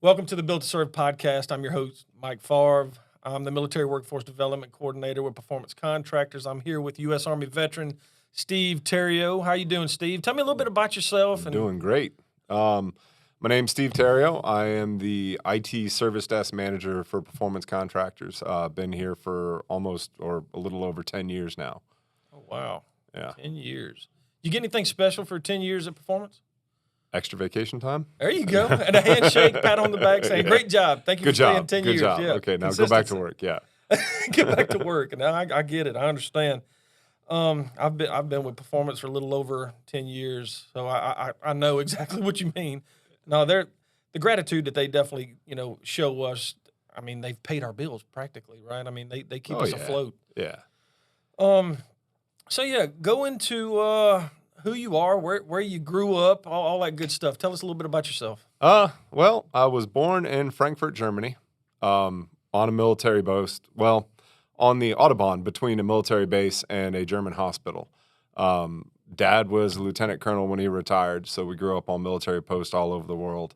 Welcome to the Built to Serve podcast. I'm your host, Mike Favre. I'm the Military Workforce Development Coordinator with Performance Contractors. I'm here with U.S. Army veteran Steve Theriot. How you doing, Steve? Tell me a little bit about yourself. Doing great. My name's Steve Theriot. I am the IT Service Desk Manager for Performance Contractors. Been here for almost or a little over 10 years now. Oh, wow. Yeah. 10 years. You get anything special for 10 years of performance? Extra vacation time? There you go. And a handshake, pat on the back saying, great job. Thank you for staying 10 years. Good job. Yeah. Okay, now go back to work. Yeah. Get back to work. Now I get it. I understand. I've been with Performance for a little over 10 years, so I know exactly what you mean. No, the gratitude that they definitely, show us. I mean, they've paid our bills practically, right? I mean, they keep us afloat. Yeah. So yeah, go into who you are, where you grew up, all that good stuff. Tell us a little bit about yourself. Well, I was born in Frankfurt, Germany, on a military base. Well, on the Autobahn between a military base and a German hospital. Dad was a lieutenant colonel when he retired, so we grew up on military posts all over the world.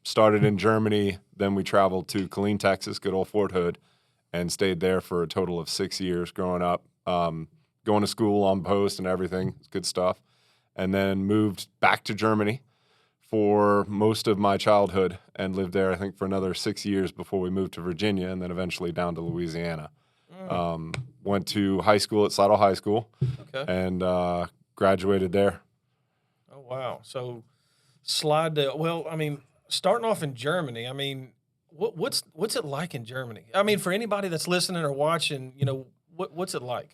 Started in Germany, then we traveled to Killeen, Texas, good old Fort Hood, and stayed there for a total of 6 years growing up. Going to school on post and everything, good stuff. And then moved back to Germany for most of my childhood and lived there, I think, for another 6 years before we moved to Virginia and then eventually down to Louisiana. Went to high school at Slidell High School and graduated there. Oh, wow. So starting off in Germany, I mean, what's it like in Germany? I mean, for anybody that's listening or watching, what's it like?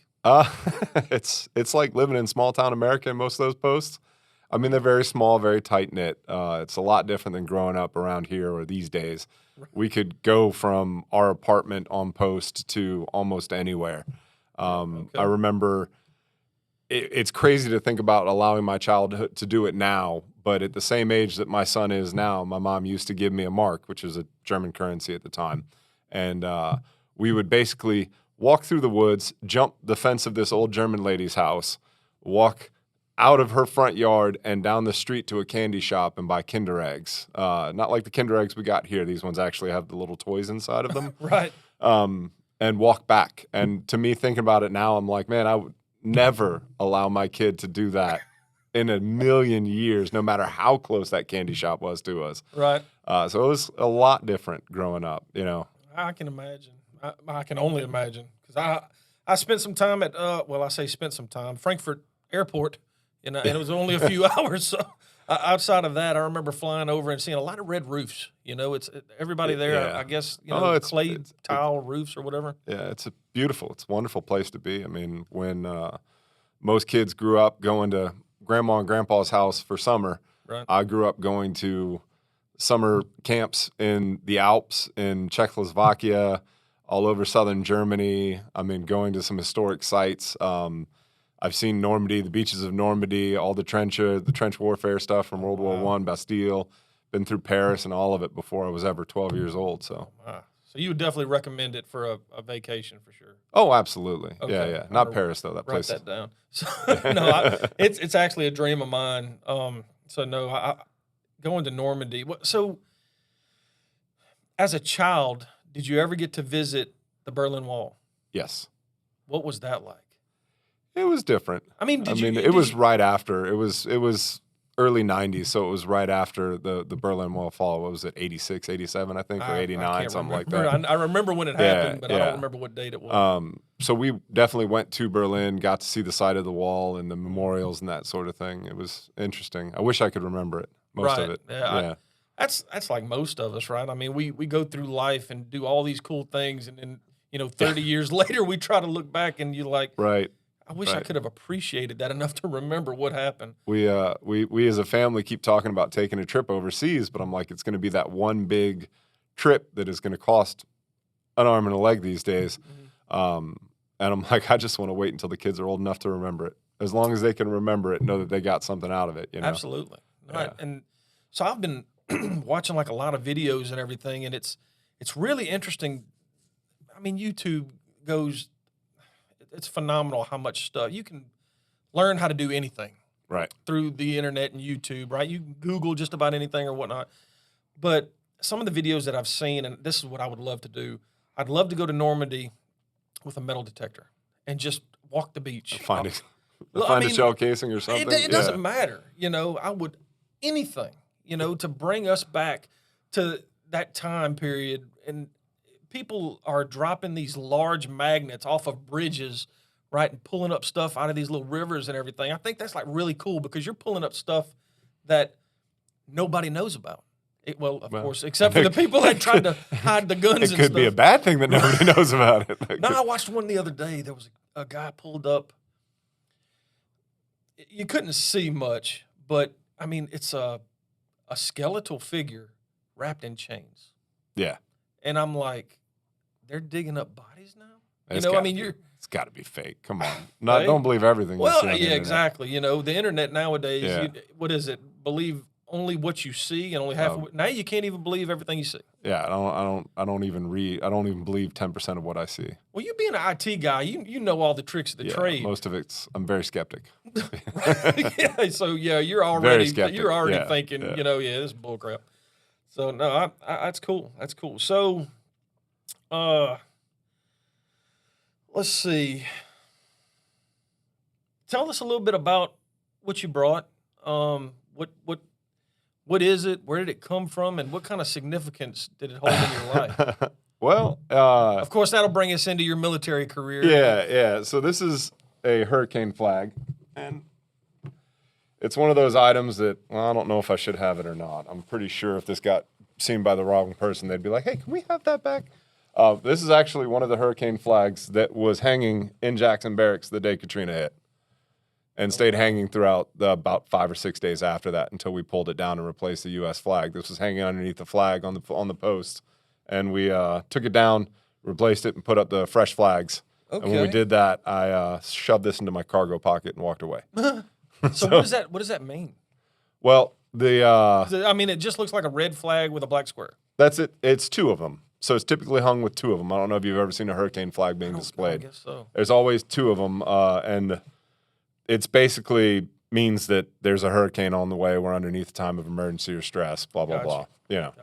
It's like living in small town America in most of those posts. I mean, they're very small, very tight-knit. It's a lot different than growing up around here or these days. We could go from our apartment on post to almost anywhere. I remember it's crazy to think about allowing my child to do it now, but at the same age that my son is now, my mom used to give me a mark, which is a German currency at the time. And we would basically walk through the woods, jump the fence of this old German lady's house, walk out of her front yard and down the street to a candy shop and buy Kinder Eggs. Not like the Kinder Eggs we got here. These ones actually have the little toys inside of them. Right. And walk back. And to me, thinking about it now, I'm like, man, I would never allow my kid to do that in a million years, no matter how close that candy shop was to us. Right. So it was a lot different growing up, I can imagine. I can only imagine because I spent some time at Frankfurt Airport, and it was only a few hours. So outside of that, I remember flying over and seeing a lot of red roofs. It's everybody there. Yeah. I guess it's tile roofs or whatever. Yeah, it's a wonderful place to be. I mean, when most kids grew up going to grandma and grandpa's house for summer, right. I grew up going to summer camps in the Alps, in Czechoslovakia, all over southern Germany. I mean, going to some historic sites. I've seen Normandy, the beaches of Normandy, all the trench warfare stuff from World War I, Bastille. Been through Paris and all of it before I was ever 12 years old. So, So you would definitely recommend it for a vacation for sure. Oh, absolutely. Okay. Yeah. Not Paris though. That place. Write that down. So, it's actually a dream of mine. I going to Normandy. So, as a child, did you ever get to visit the Berlin Wall? Yes. What was that like? It was different. I mean, it was right after. It was early 90s, so it was right after the Berlin Wall fall. What was it, 86, 87, I think, or 89, something like that. I remember when it happened, but I don't remember what date it was. So we definitely went to Berlin, got to see the side of the wall and the memorials and that sort of thing. It was interesting. I wish I could remember it, most of it. Yeah. That's like most of us, right? I mean, we go through life and do all these cool things, and then 30 years later, we try to look back, and you're like, right. I wish I could have appreciated that enough to remember what happened. We as a family keep talking about taking a trip overseas, but I'm like, it's going to be that one big trip that is going to cost an arm and a leg these days. And I'm like, I just want to wait until the kids are old enough to remember it. As long as they can remember it, know that they got something out of it. Absolutely. Right. Yeah. And so I've been watching like a lot of videos and everything, and it's really interesting. I mean, YouTube goes. It's phenomenal how much stuff you can learn how to do anything right through the internet and YouTube, right? You can Google just about anything or whatnot. But some of the videos that I've seen, and this is what I would love to do. I'd love to go to Normandy with a metal detector and just walk the beach. Find I a mean, shell casing or something. It doesn't matter. I would anything, to bring us back to that time period. And people are dropping these large magnets off of bridges, right, and pulling up stuff out of these little rivers and everything. I think that's like really cool because you're pulling up stuff that nobody knows about. Well, of course, except for the people that tried to hide the guns and stuff. It could be a bad thing that nobody knows about it. No, I watched one the other day. There was a guy pulled up. You couldn't see much, but, I mean, it's a skeletal figure wrapped in chains. Yeah. And I'm like, they're digging up bodies now? It's got to be fake. Come on. Right? Don't believe everything you see on the internet. Exactly. The internet nowadays, Yeah. What is it? Believe only what you see and only half of it. Now you can't even believe everything you see. Yeah, I don't even believe 10% of what I see. Well, you being an IT guy, you know all the tricks of the trade. Most of I'm very skeptic. You're already skeptic. thinking, this is bullcrap. So no, that's cool. That's cool. So, let's see. Tell us a little bit about what you brought. What is it? Where did it come from? And what kind of significance did it hold in your life? Well, of course, that'll bring us into your military career. Yeah. So this is a hurricane flag, and it's one of those items that, well, I don't know if I should have it or not. I'm pretty sure if this got seen by the wrong person, they'd be like, hey, can we have that back? This is actually one of the hurricane flags that was hanging in Jackson Barracks the day Katrina hit, and stayed hanging throughout about 5 or 6 days after that until we pulled it down and replaced the U.S. flag. This was hanging underneath the flag on the post, and we took it down, replaced it, and put up the fresh flags. Okay. And when we did that, I shoved this into my cargo pocket and walked away. So what does that mean? Well, it just looks like a red flag with a black square. That's it. It's two of them. So it's typically hung with two of them. I don't know if you've ever seen a hurricane flag being displayed. I guess so. There's always two of them, and it's basically means that there's a hurricane on the way. We're underneath a time of emergency or stress, blah, blah, blah. Gotcha.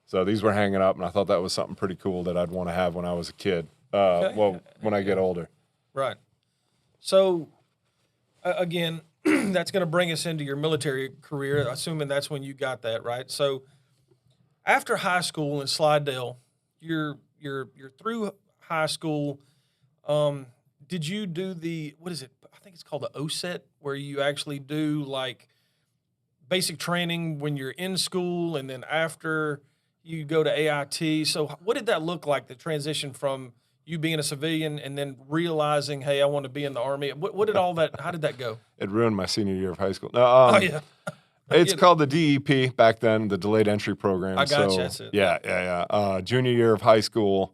So these were hanging up, and I thought that was something pretty cool that I'd want to have when I was a kid. When I get older. Right. So, again, that's going to bring us into your military career, assuming that's when you got that, right? So, after high school in Slidell, you're through high school. Did you do what is it? I think it's called the OSET, where you actually do like basic training when you're in school, and then after you go to AIT. So what did that look like, the transition from you being a civilian and then realizing, hey, I want to be in the Army? What did all that, how did that go? It ruined my senior year of high school. No, it's called the DEP back then, the Delayed Entry Program. I got you. That's it. Yeah. Junior year of high school,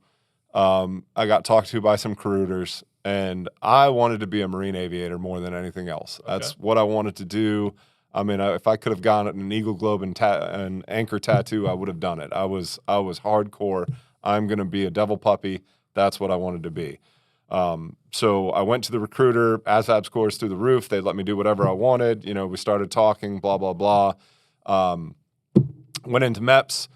I got talked to by some recruiters, and I wanted to be a Marine aviator more than anything else. Okay. That's what I wanted to do. I mean, if I could have gotten an Eagle Globe and an anchor tattoo, I would have done it. I was hardcore. I'm going to be a devil puppy. That's what I wanted to be. So I went to the recruiter, ASVAB scores through the roof. They let me do whatever I wanted. We started talking, blah, blah, blah. Went into MEPS,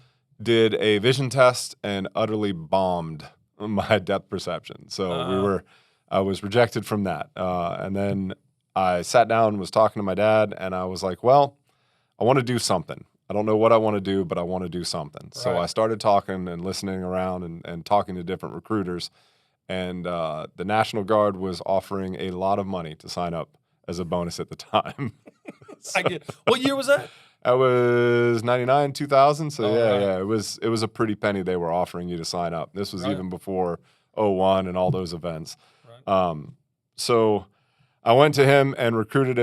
did a vision test, and utterly bombed my depth perception. So I was rejected from that. And then I sat down and was talking to my dad, and I was like, well, I want to do something. I don't know what I want to do, but I want to do something. Right. So I started talking and listening around and talking to different recruiters. And the National Guard was offering a lot of money to sign up as a bonus at the time. I get. What year was that? That was 99, 2000. So yeah, it was a pretty penny they were offering you to sign up. This was even before 01 and all those events. Right. So I went to him and recruited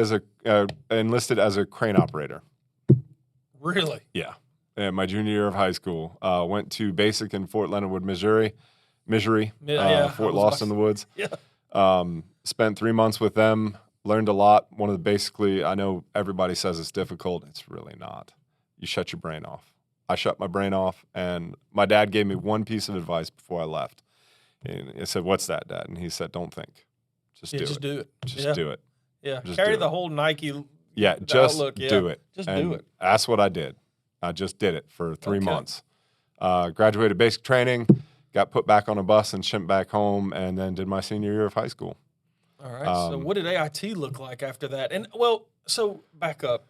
enlisted as a crane operator. Really? Yeah. And my junior year of high school, went to basic in Fort Leonard Wood, Missouri, Fort Lost in the Woods. Yeah. Spent 3 months with them, learned a lot. I know everybody says it's difficult. It's really not. You shut your brain off. I shut my brain off, and my dad gave me one piece of advice before I left. And I said, "What's that, Dad?" And he said, "Don't think. Just do it. Just do it. Yeah. Carry the whole Nike. Yeah, just do it. Just and do it. That's what I did. I just did it for 3 months. Graduated basic training, got put back on a bus and shipped back home, and then did my senior year of high school. All right. So what did AIT look like after that? And well, so back up.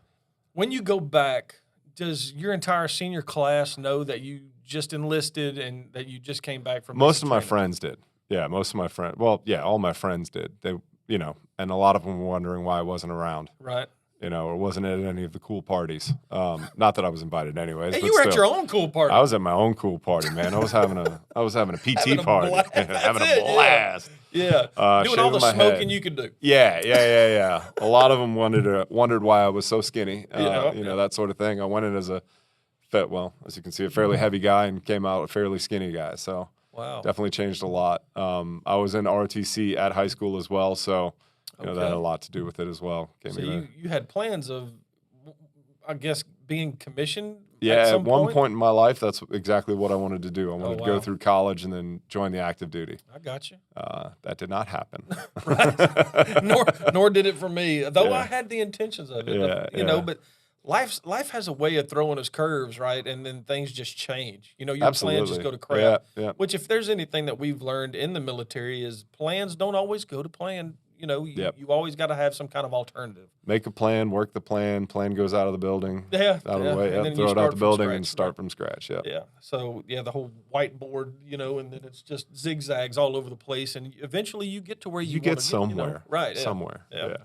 When you go back, does your entire senior class know that you just enlisted and that you just came back from Most of my training? friends did. Yeah, most of my friends. Well, yeah, all my friends did. They, and a lot of them were wondering why I wasn't around. Right. Or wasn't at any of the cool parties. Not that I was invited anyways. Hey, but you were still, at your own cool party. I was at my own cool party, man. I was having a PT Having a party, blast. having That's a it, blast. Yeah. Doing all the Shaving my smoking head. you could do. Yeah. A lot of them wondered why I was so skinny. Yeah. That sort of thing. I went in as a as you can see, a fairly heavy guy and came out a fairly skinny guy. So Wow. definitely changed a lot. I was in ROTC at high school as well, so that had a lot to do with it as well. So you had plans of, I guess, being commissioned. Yeah, at at some one point in my life, that's exactly what I wanted to do. I wanted to go wow. through college and then join the active duty. I got you. That did not happen. Right. Nor did it for me, though I had the intentions of it. Yeah. But life has a way of throwing us curves, right? And then things just change. Your Absolutely. plans just go to crap. Yeah. Which, if there's anything that we've learned in the military, is plans don't always go to plan. You always got to have some kind of alternative. Make a plan, work the plan. Plan goes out of the building. Yeah. Out of the way. And then Throw you it out the start from building scratch, and start right? from scratch. Yeah. Yeah. So, the whole whiteboard, and then it's just zigzags all over the place. And eventually you get to where you get wanna somewhere. Right. Yeah. Somewhere. Yeah.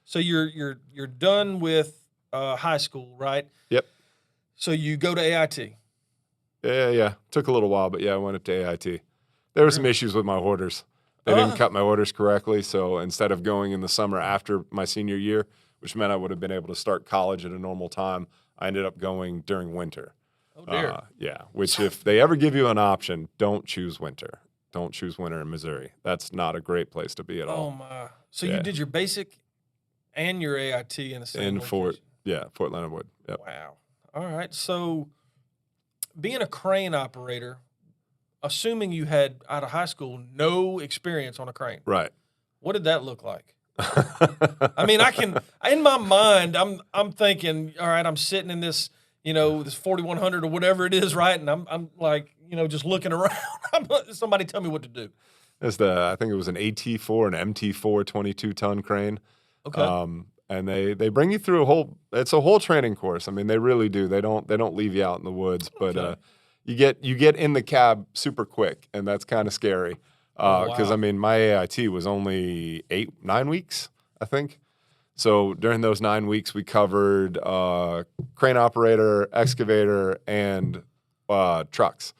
So you're done with high school, right? Yep. So you go to AIT. Yeah. Took a little while, but I went up to AIT. There were some issues with my orders. They didn't cut my orders correctly, so instead of going in the summer after my senior year, which meant I would have been able to start college at a normal time, I ended up going during winter. Oh, dear. Which if they ever give you an option, don't choose winter. Don't choose winter in Missouri. That's not a great place to be at all. Oh, my. So you did your basic and your AIT in the same Fort location? Fort Leonard Wood. Yep. Wow. All right. So being a crane operator, assuming you had, out of high school, no experience on a crane. Right. What did that look like? I mean, in my mind, I'm thinking, all right, I'm sitting in this, this 4100 or whatever it is, right? And I'm like, just looking around. Somebody tell me what to do. I think it was an AT4 and MT4 22-ton crane. Okay. And they bring you through it's a whole training course. I mean, they really do. They don't leave you out in the woods, but you get in the cab super quick, and that's kind of scary. Because I mean, my AIT was only 9 weeks, I think. So during those 9 weeks, we covered crane operator, excavator, and trucks.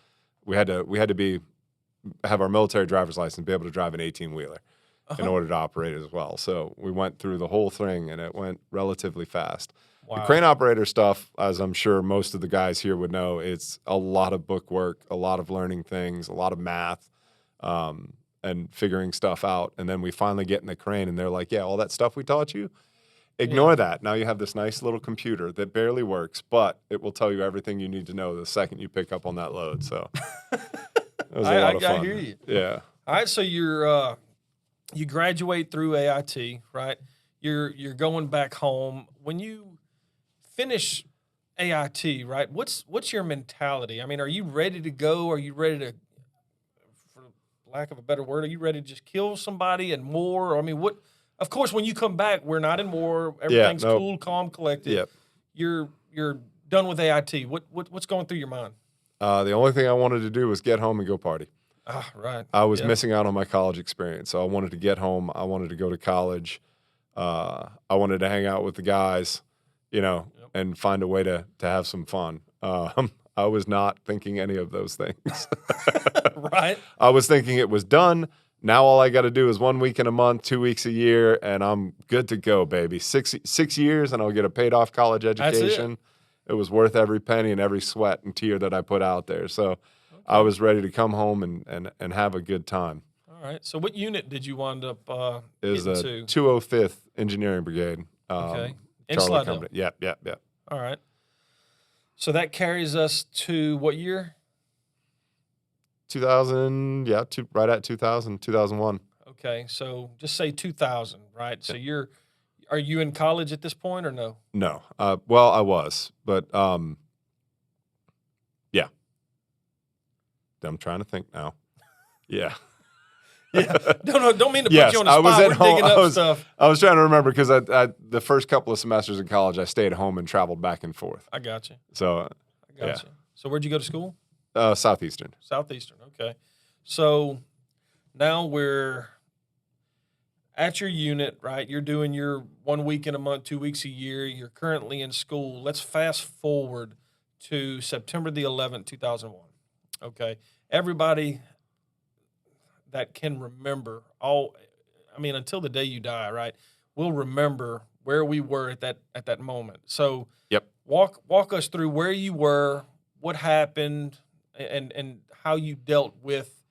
We had to have our military driver's license, be able to drive an 18-wheeler in order to operate as well. So we went through the whole thing, and it went relatively fast. Wow. The crane operator stuff, as I'm sure most of the guys here would know, it's a lot of book work, a lot of learning things, a lot of math, and figuring stuff out. And then we finally get in the crane, and they're like, yeah, all that stuff we taught you, ignore that. Now you have this nice little computer that barely works, but it will tell you everything you need to know the second you pick up on that load. So it was a lot of fun. I hear you. Yeah. All right, so you graduate through AIT, right? You're going back home. When you finish AIT, right? What's your mentality? I mean, are you ready to go? Are you ready to, for lack of a better word, are you ready to just kill somebody and war? I mean, what? Of course, when you come back, we're not in war. Everything's cool, calm, collected. Yep. You're done with AIT. What's going through your mind? The only thing I wanted to do was get home and go party. Ah, right. I was missing out on my college experience, so I wanted to get home. I wanted to go to college. I wanted to hang out with the guys, and find a way to have some fun. I was not thinking any of those things. Right. I was thinking it was done. Now all I got to do is 1 week in a month, 2 weeks a year, and I'm good to go, baby. Six years, and I'll get a paid-off college education. It was worth every penny and every sweat and tear that I put out there. So I was ready to come home and have a good time. All right. So what unit did you wind up It was getting the to? 205th Engineering Brigade. Okay. In Charlie Slidell. Company. Yep. All right. So that carries us to what year? 2000, right at 2000, 2001. Okay. So just say 2000, right? So are you in college at this point or no? No. Well, I was, but yeah. I'm trying to think now. Yeah. Yeah, don't mean to put Yes, you on the I spot. was at We're home. digging up stuff. I was trying to remember because the first couple of semesters in college, I stayed home and traveled back and forth. I got you. So, I got you. So where'd you go to school? Southeastern. Southeastern. Okay. So now we're at your unit, right? You're doing your 1 week in a month, 2 weeks a year. You're currently in school. Let's fast forward to September the 11th, 2001. Okay. Everybody that can remember until the day you die, right? We'll remember where we were at that moment. So Yep. walk us through where you were, what happened, and how you dealt with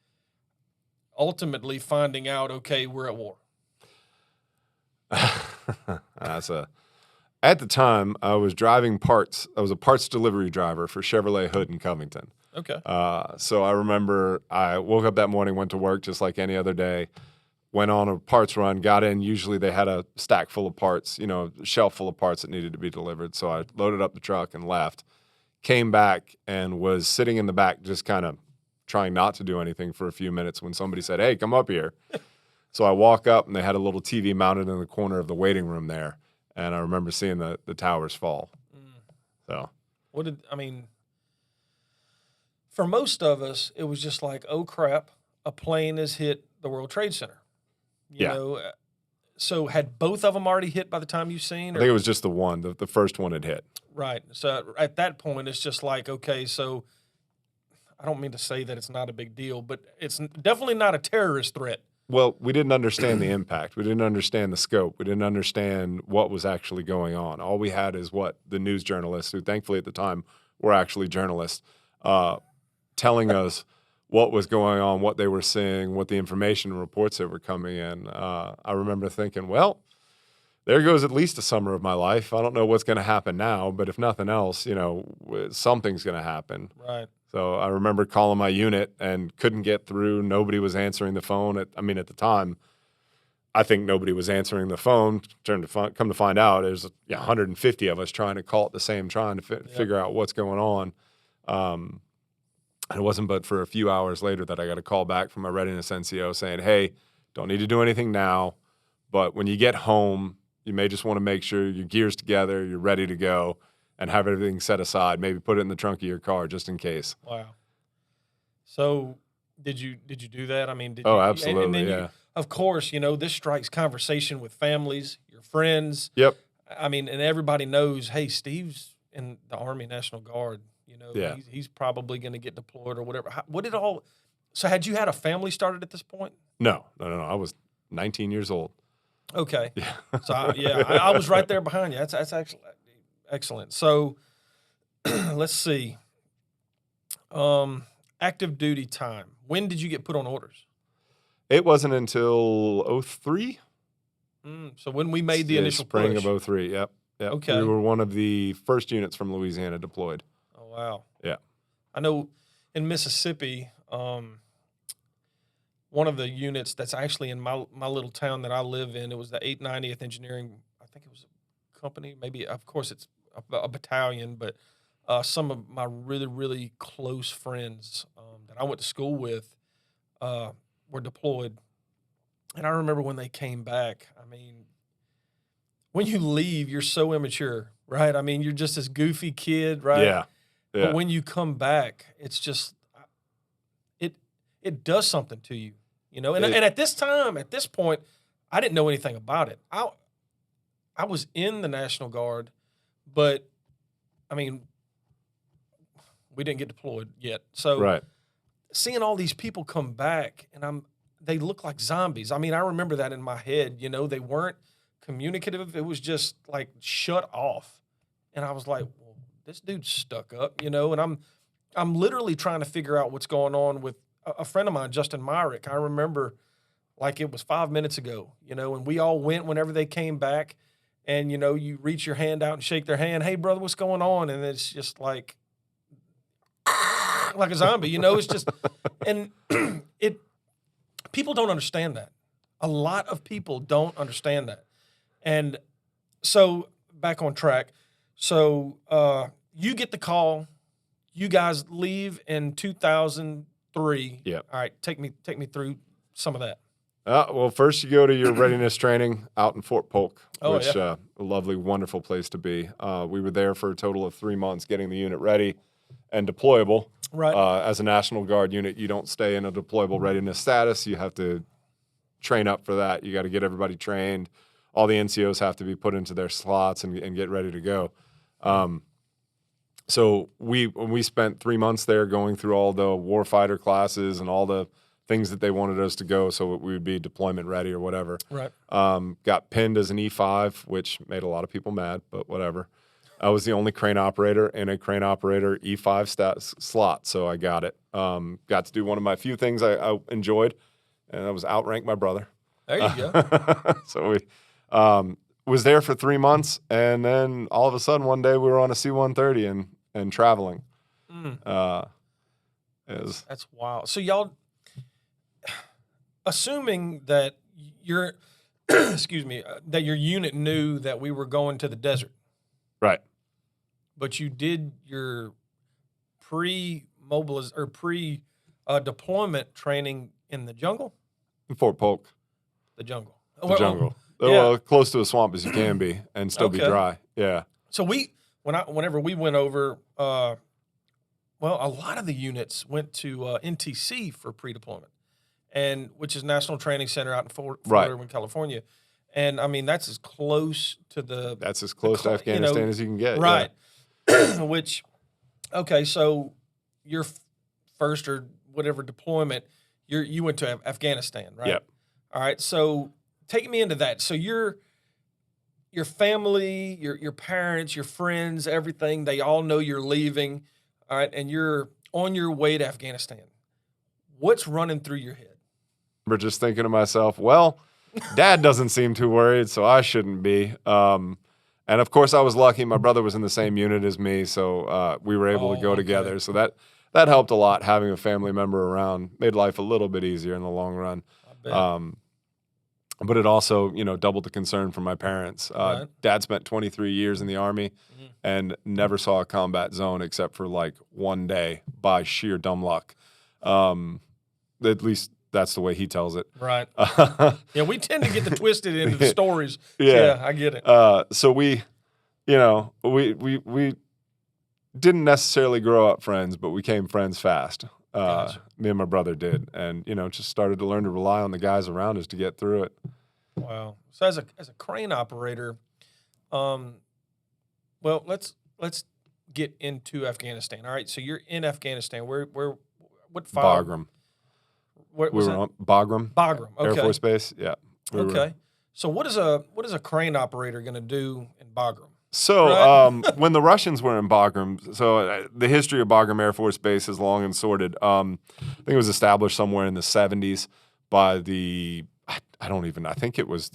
ultimately finding out, okay, we're at war. At the time, I was driving parts. I was a parts delivery driver for Chevrolet Hood in Covington. Okay. So I remember I woke up that morning, went to work just like any other day, went on a parts run, got in. Usually they had a stack full of parts, a shelf full of parts that needed to be delivered. So I loaded up the truck and left, came back and was sitting in the back just kind of trying not to do anything for a few minutes when somebody said, "Hey, come up here." So I walk up and they had a little TV mounted in the corner of the waiting room there. And I remember seeing the towers fall. So for most of us, it was just like, oh crap, a plane has hit the World Trade Center. You know, so had both of them already hit by the time you've seen? I think it was just the one, the first one had hit. Right. So at that point, it's just like, okay, so I don't mean to say that it's not a big deal, but it's definitely not a terrorist threat. Well, we didn't understand the impact. We didn't understand the scope. We didn't understand what was actually going on. All we had is what the news journalists, who thankfully at the time were actually journalists, telling us what was going on, what they were seeing, what the information and reports that were coming in. I remember thinking, well, there goes at least a summer of my life. I don't know what's going to happen now, but if nothing else, something's going to happen. Right. So I remember calling my unit and couldn't get through. Nobody was answering the phone. At the time, I think nobody was answering the phone. Come to find out, there's 150 of us trying to call at the same time to figure out what's going on. And it wasn't but for a few hours later that I got a call back from my readiness NCO saying, "Hey, don't need to do anything now, but when you get home, you may just want to make sure your gear's together, you're ready to go, and have everything set aside. Maybe put it in the trunk of your car just in case." Wow. So did you do that? I mean, absolutely, and then yeah. Of course, this strikes conversation with families, your friends. Yep. I mean, and everybody knows, hey, Steve's in the Army National Guard. Yeah. He's probably going to get deployed or whatever. So had you had a family started at this point? No. I was 19 years old. Okay. Yeah. So I was right there behind you. That's actually excellent. So let's see. Active duty time. When did you get put on orders? It wasn't until 03. So when we made the initial spring push. of 03, yep. Okay. We were one of the first units from Louisiana deployed. Oh, wow. Yeah. I know in Mississippi, one of the units that's actually in my little town that I live in, it was the 890th Engineering, I think it was a company, maybe, of course, it's a battalion, but some of my really, really close friends that I went to school with were deployed. And I remember when they came back, I mean, when you leave, you're so immature, right? I mean, you're just this goofy kid, right? Yeah. But when you come back, it's just it does something to you, And at this point, I didn't know anything about it. I was in the National Guard, but I mean, we didn't get deployed yet. So right. Seeing all these people come back, and they look like zombies. I mean, I remember that in my head. They weren't communicative. It was just like shut off, and I was like, well, this dude's stuck up, and I'm literally trying to figure out what's going on with a friend of mine, Justin Myrick. I remember like it was 5 minutes ago, and we all went whenever they came back, and you reach your hand out and shake their hand. Hey, brother, what's going on? And it's just like a zombie, It's just, and people don't understand that. A lot of people don't understand that, and so back on track. So you get the call. You guys leave in 2000. 3. Yeah. All right, take me through some of that. Well, first you go to your readiness training out in Fort Polk, Oh, which yeah. a lovely, wonderful place to be. We were there for a total of 3 months getting the unit ready and deployable. Right. As a National Guard unit, you don't stay in a deployable readiness status. You have to train up for that. You got to get everybody trained. All the NCOs have to be put into their slots and get ready to go. So we spent 3 months there going through all the warfighter classes and all the things that they wanted us to go so we would be deployment ready or whatever. Right. Got pinned as an E5, which made a lot of people mad, but whatever. I was the only crane operator in a crane operator E5 slot, so I got it. Got to do one of my few things I enjoyed, and that was outrank my brother. There you go. So we was there for 3 months, and then all of a sudden one day we were on a C-130 and traveling. That's wild. So y'all, assuming that your excuse me, that your unit knew that we were going to the desert, Right. but you did your pre-deployment training in the jungle. Fort Polk, The jungle. the jungle. yeah. Well, close to a swamp as you can be and still be Okay. dry. Yeah. So whenever we went over, a lot of the units went to NTC for pre-deployment, and which is National Training Center out in Fort Irwin, California. And I mean, that's as close to That's as close to Afghanistan as you can get. Right. Which, okay, so your first or whatever deployment, you went to Afghanistan, right? Yep. All right. So take me into that. So your family, your parents, your friends, everything, they all know you're leaving. All right. And you're on your way to Afghanistan. What's running through your head? We're just thinking to myself, well, Dad doesn't seem too worried, so I shouldn't be. And of course, I was lucky. My brother was in the same unit as me, so we were able to go together. So that helped a lot. Having a family member around made life a little bit easier in the long run. I bet. But it also, doubled the concern for my parents. Right. Dad spent 23 years in the Army and never saw a combat zone except for like one day by sheer dumb luck. At least that's the way he tells it. Right. Yeah, we tend to get the twisted into the stories. Yeah. I get it. So we didn't necessarily grow up friends, but we became friends fast. Gotcha. Me and my brother did, and just started to learn to rely on the guys around us to get through it. Wow. So as a crane operator, let's get into Afghanistan. All right. So you're in Afghanistan. What file? Bagram. What We was were that? on Bagram Bagram. Okay. Air Force Base. Yeah. Okay. So what is a crane operator going to do in Bagram? So Right. when the Russians were in Bagram, the history of Bagram Air Force Base is long and sordid. I think it was established somewhere in the 70s by I think it was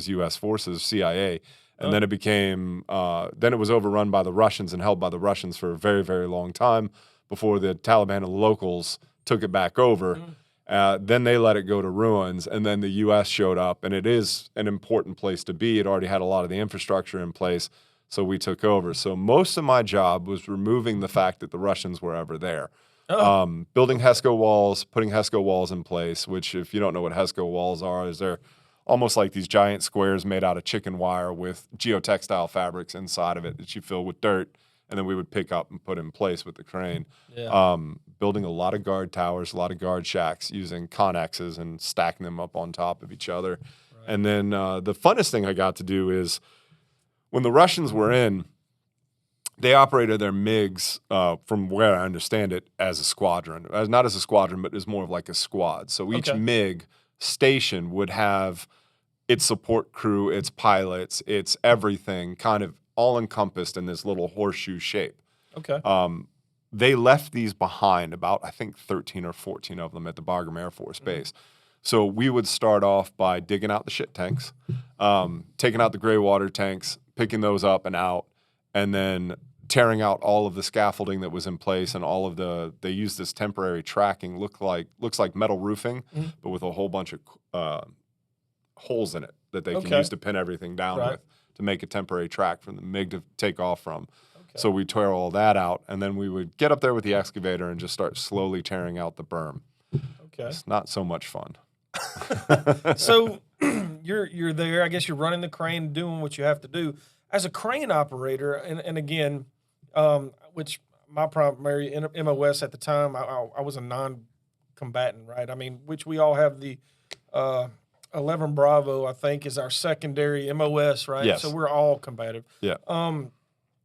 U.S. forces, CIA, and then it became then it was overrun by the Russians and held by the Russians for a very, very long time before the Taliban and the locals took it back over. Then they let it go to ruins, and then the U.S. showed up, and it is an important place to be. It already had a lot of the infrastructure in place, so we took over. So most of my job was removing the fact that the Russians were ever there. Building HESCO walls, putting HESCO walls in place, which if you don't know what HESCO walls are, is they're almost like these giant squares made out of chicken wire with geotextile fabrics inside of it that you fill with dirt, and then we would pick up and put in place with the crane. Yeah. Building a lot of guard towers, a lot of guard shacks using connexes and stacking them up on top of each other. Right. And then the funnest thing I got to do is when the Russians were in, they operated their MiGs, from where I understand it, as a squadron. Not as a squadron, but as more of like a squad. So each MiG station would have its support crew, its pilots, its everything kind of all encompassed in this little horseshoe shape. Okay. They left these behind, about, I think, 13 or 14 of them at the Bagram Air Force Base. So we would start off by digging out the shit tanks, taking out the gray water tanks, picking those up and out, and then tearing out all of the scaffolding that was in place and all of they used this temporary tracking, looks like metal roofing, but with a whole bunch of holes in it that they can use to pin everything down with to make a temporary track for the MiG to take off from. So we tear all that out, and then we would get up there with the excavator and just start slowly tearing out the berm. Okay. It's not so much fun. So you're there. I guess you're running the crane, doing what you have to do as a crane operator. And again, which my primary MOS at the time, I was a non-combatant, right? I mean, which we all have the 11 Bravo, I think, is our secondary MOS, right? Yes. So we're all combative. Yeah.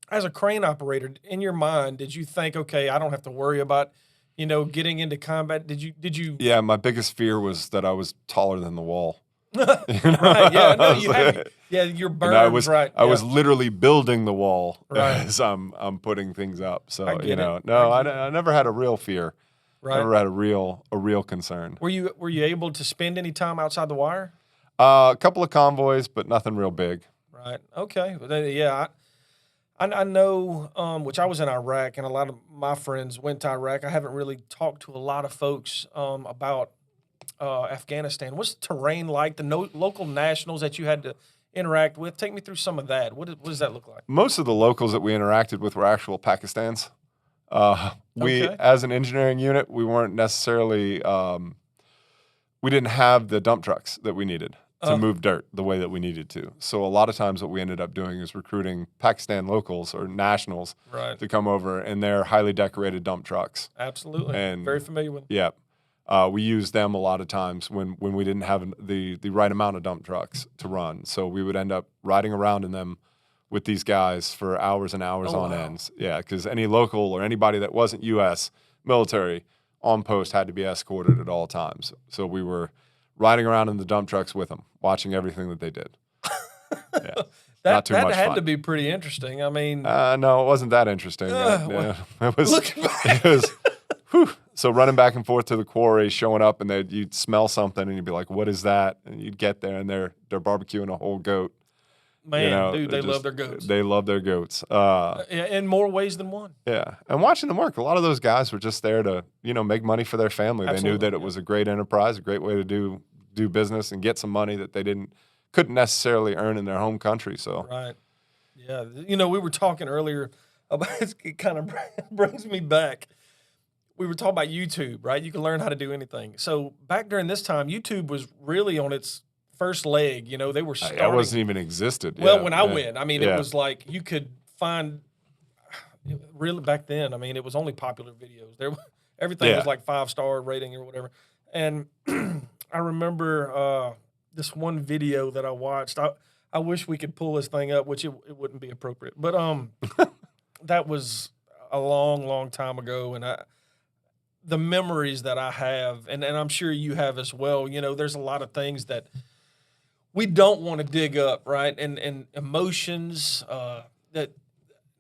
As a crane operator, in your mind, did you think, okay, I don't have to worry about, getting into combat? Did you? Yeah, my biggest fear was that I was taller than the wall. Right? Yeah, no, you have. Yeah, your burns, right? I was literally building the wall Right. as I'm putting things up. So I get it. no, I never had a real fear. Right. Never had a real concern. Were you able to spend any time outside the wire? A couple of convoys, but nothing real big. Right. Okay. Well, yeah. I know, which I was in Iraq, and a lot of my friends went to Iraq. I haven't really talked to a lot of folks about Afghanistan. What's the terrain like? The local nationals that you had to interact with? Take me through some of that. What does that look like? Most of the locals that we interacted with were actual Pakistans. We, Okay. as an engineering unit, we weren't necessarily, we didn't have the dump trucks that we needed to move dirt the way that we needed to. So a lot of times what we ended up doing is recruiting Pakistan locals or nationals Right. to come over in their highly decorated dump trucks. Absolutely. And- Very familiar with them. Yeah. We used them a lot of times when we didn't have the right amount of dump trucks to run. So we would end up riding around in them with these guys for hours and hours on wow. ends. Yeah, because any local or anybody that wasn't U.S. military on post had to be escorted at all times. So we were riding around in the dump trucks with them, watching everything that they did. Yeah. Not too that much had fun. to be pretty interesting. I mean, No, it wasn't that interesting. It was. Looking back. It was. Whew. So running back and forth to the quarry, showing up, and you'd smell something, and you'd be like, "What is that?" And you'd get there, and they're barbecuing a whole goat. man, dude, they just- love their goats. They love their goats. In more ways than one. Yeah, and watching them work, a lot of those guys were just there to make money for their family. They knew Absolutely, that it was a great enterprise, a great way to do business and get some money that they couldn't necessarily earn in their home country. So Right. Yeah. We were talking earlier about it kind of brings me back. We were talking about YouTube, right? You can learn how to do anything. So back during this time, YouTube was really on its first leg. They were starting. that wasn't even existed. Well, Yeah, when I yeah, went, I mean, yeah. it was like you could find really back then. I mean, it was only popular videos. Everything Yeah. was like 5-star rating or whatever. And I remember this one video that I watched. I wish we could pull this thing up, which it wouldn't be appropriate. But that was a long, long time ago, and the memories that I have, and I'm sure you have as well. There's a lot of things that we don't want to dig up, right? And emotions that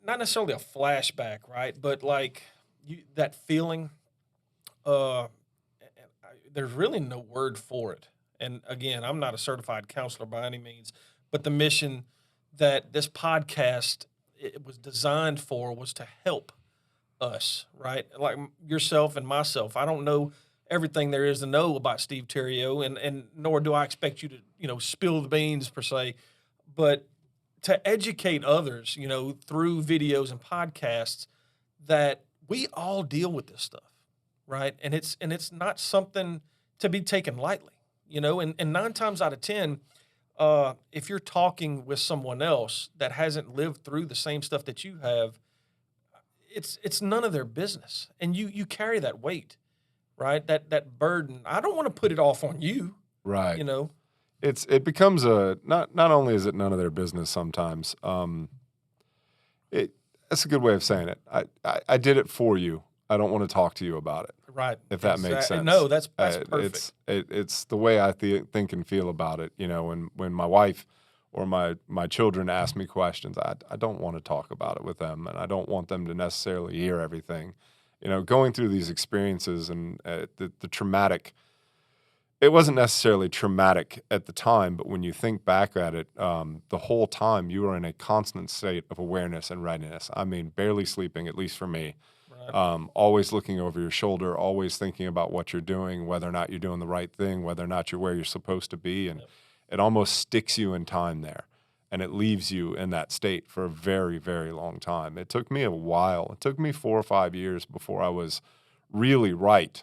not necessarily a flashback, right? But like that feeling. There's really no word for it. And again, I'm not a certified counselor by any means, but the mission that this podcast it was designed for was to help us, right? Like yourself and myself. I don't know everything there is to know about Steve Theriot, and nor do I expect you to, spill the beans per se, but to educate others, through videos and podcasts that we all deal with this stuff, right? And it's not something to be taken lightly, and 9 times out of 10, if you're talking with someone else that hasn't lived through the same stuff that you have, it's none of their business, and you carry that weight, right? That burden. I don't want to put it off on you, Right. you know. It becomes not only is it none of their business sometimes. That's a good way of saying it. I did it for you. I don't want to talk to you about it. Right. If that makes sense. No, that's perfect. It's the way I think and feel about it. When my wife or my children ask me questions, I don't want to talk about it with them, and I don't want them to necessarily hear everything. Going through these experiences and the traumatic. It wasn't necessarily traumatic at the time, but when you think back at it, the whole time you were in a constant state of awareness and readiness. I mean, barely sleeping, at least for me. Right. Always looking over your shoulder, always thinking about what you're doing, whether or not you're doing the right thing, whether or not you're where you're supposed to be. And it almost sticks you in time there. and it leaves you in that state for a very, very long time. It took me a while. It took me 4 or 5 years before I was really right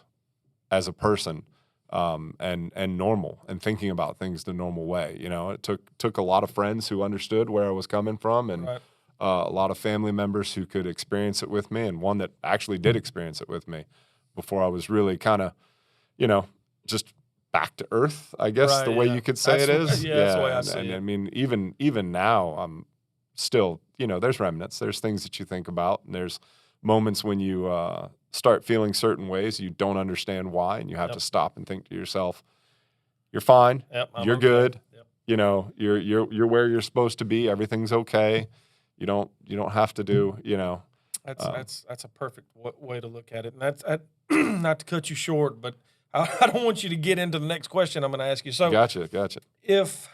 as a person, and normal, and thinking about things the normal way. You know, it took a lot of friends who understood where I was coming from, and Right. a lot of family members who could experience it with me, and one that actually did experience it with me before I was really kind of, you know, just back to earth, I guess, Right, the way yeah. you could say That's it what- is. yeah, that's the way I and, see and it. I mean, even now, I'm still, you know, there's remnants. There's things that you think about, and there's moments when you start feeling certain ways you don't understand why, and you have Yep. to stop and think to yourself, "You're fine. Yep, I'm You're okay. good. Yep. You know, you're where you're supposed to be. Everything's okay. You don't have to do, you know." That's a perfect way to look at it. And that's not to cut you short, but I don't want you to get into the next question I'm going to ask you. So, Gotcha. if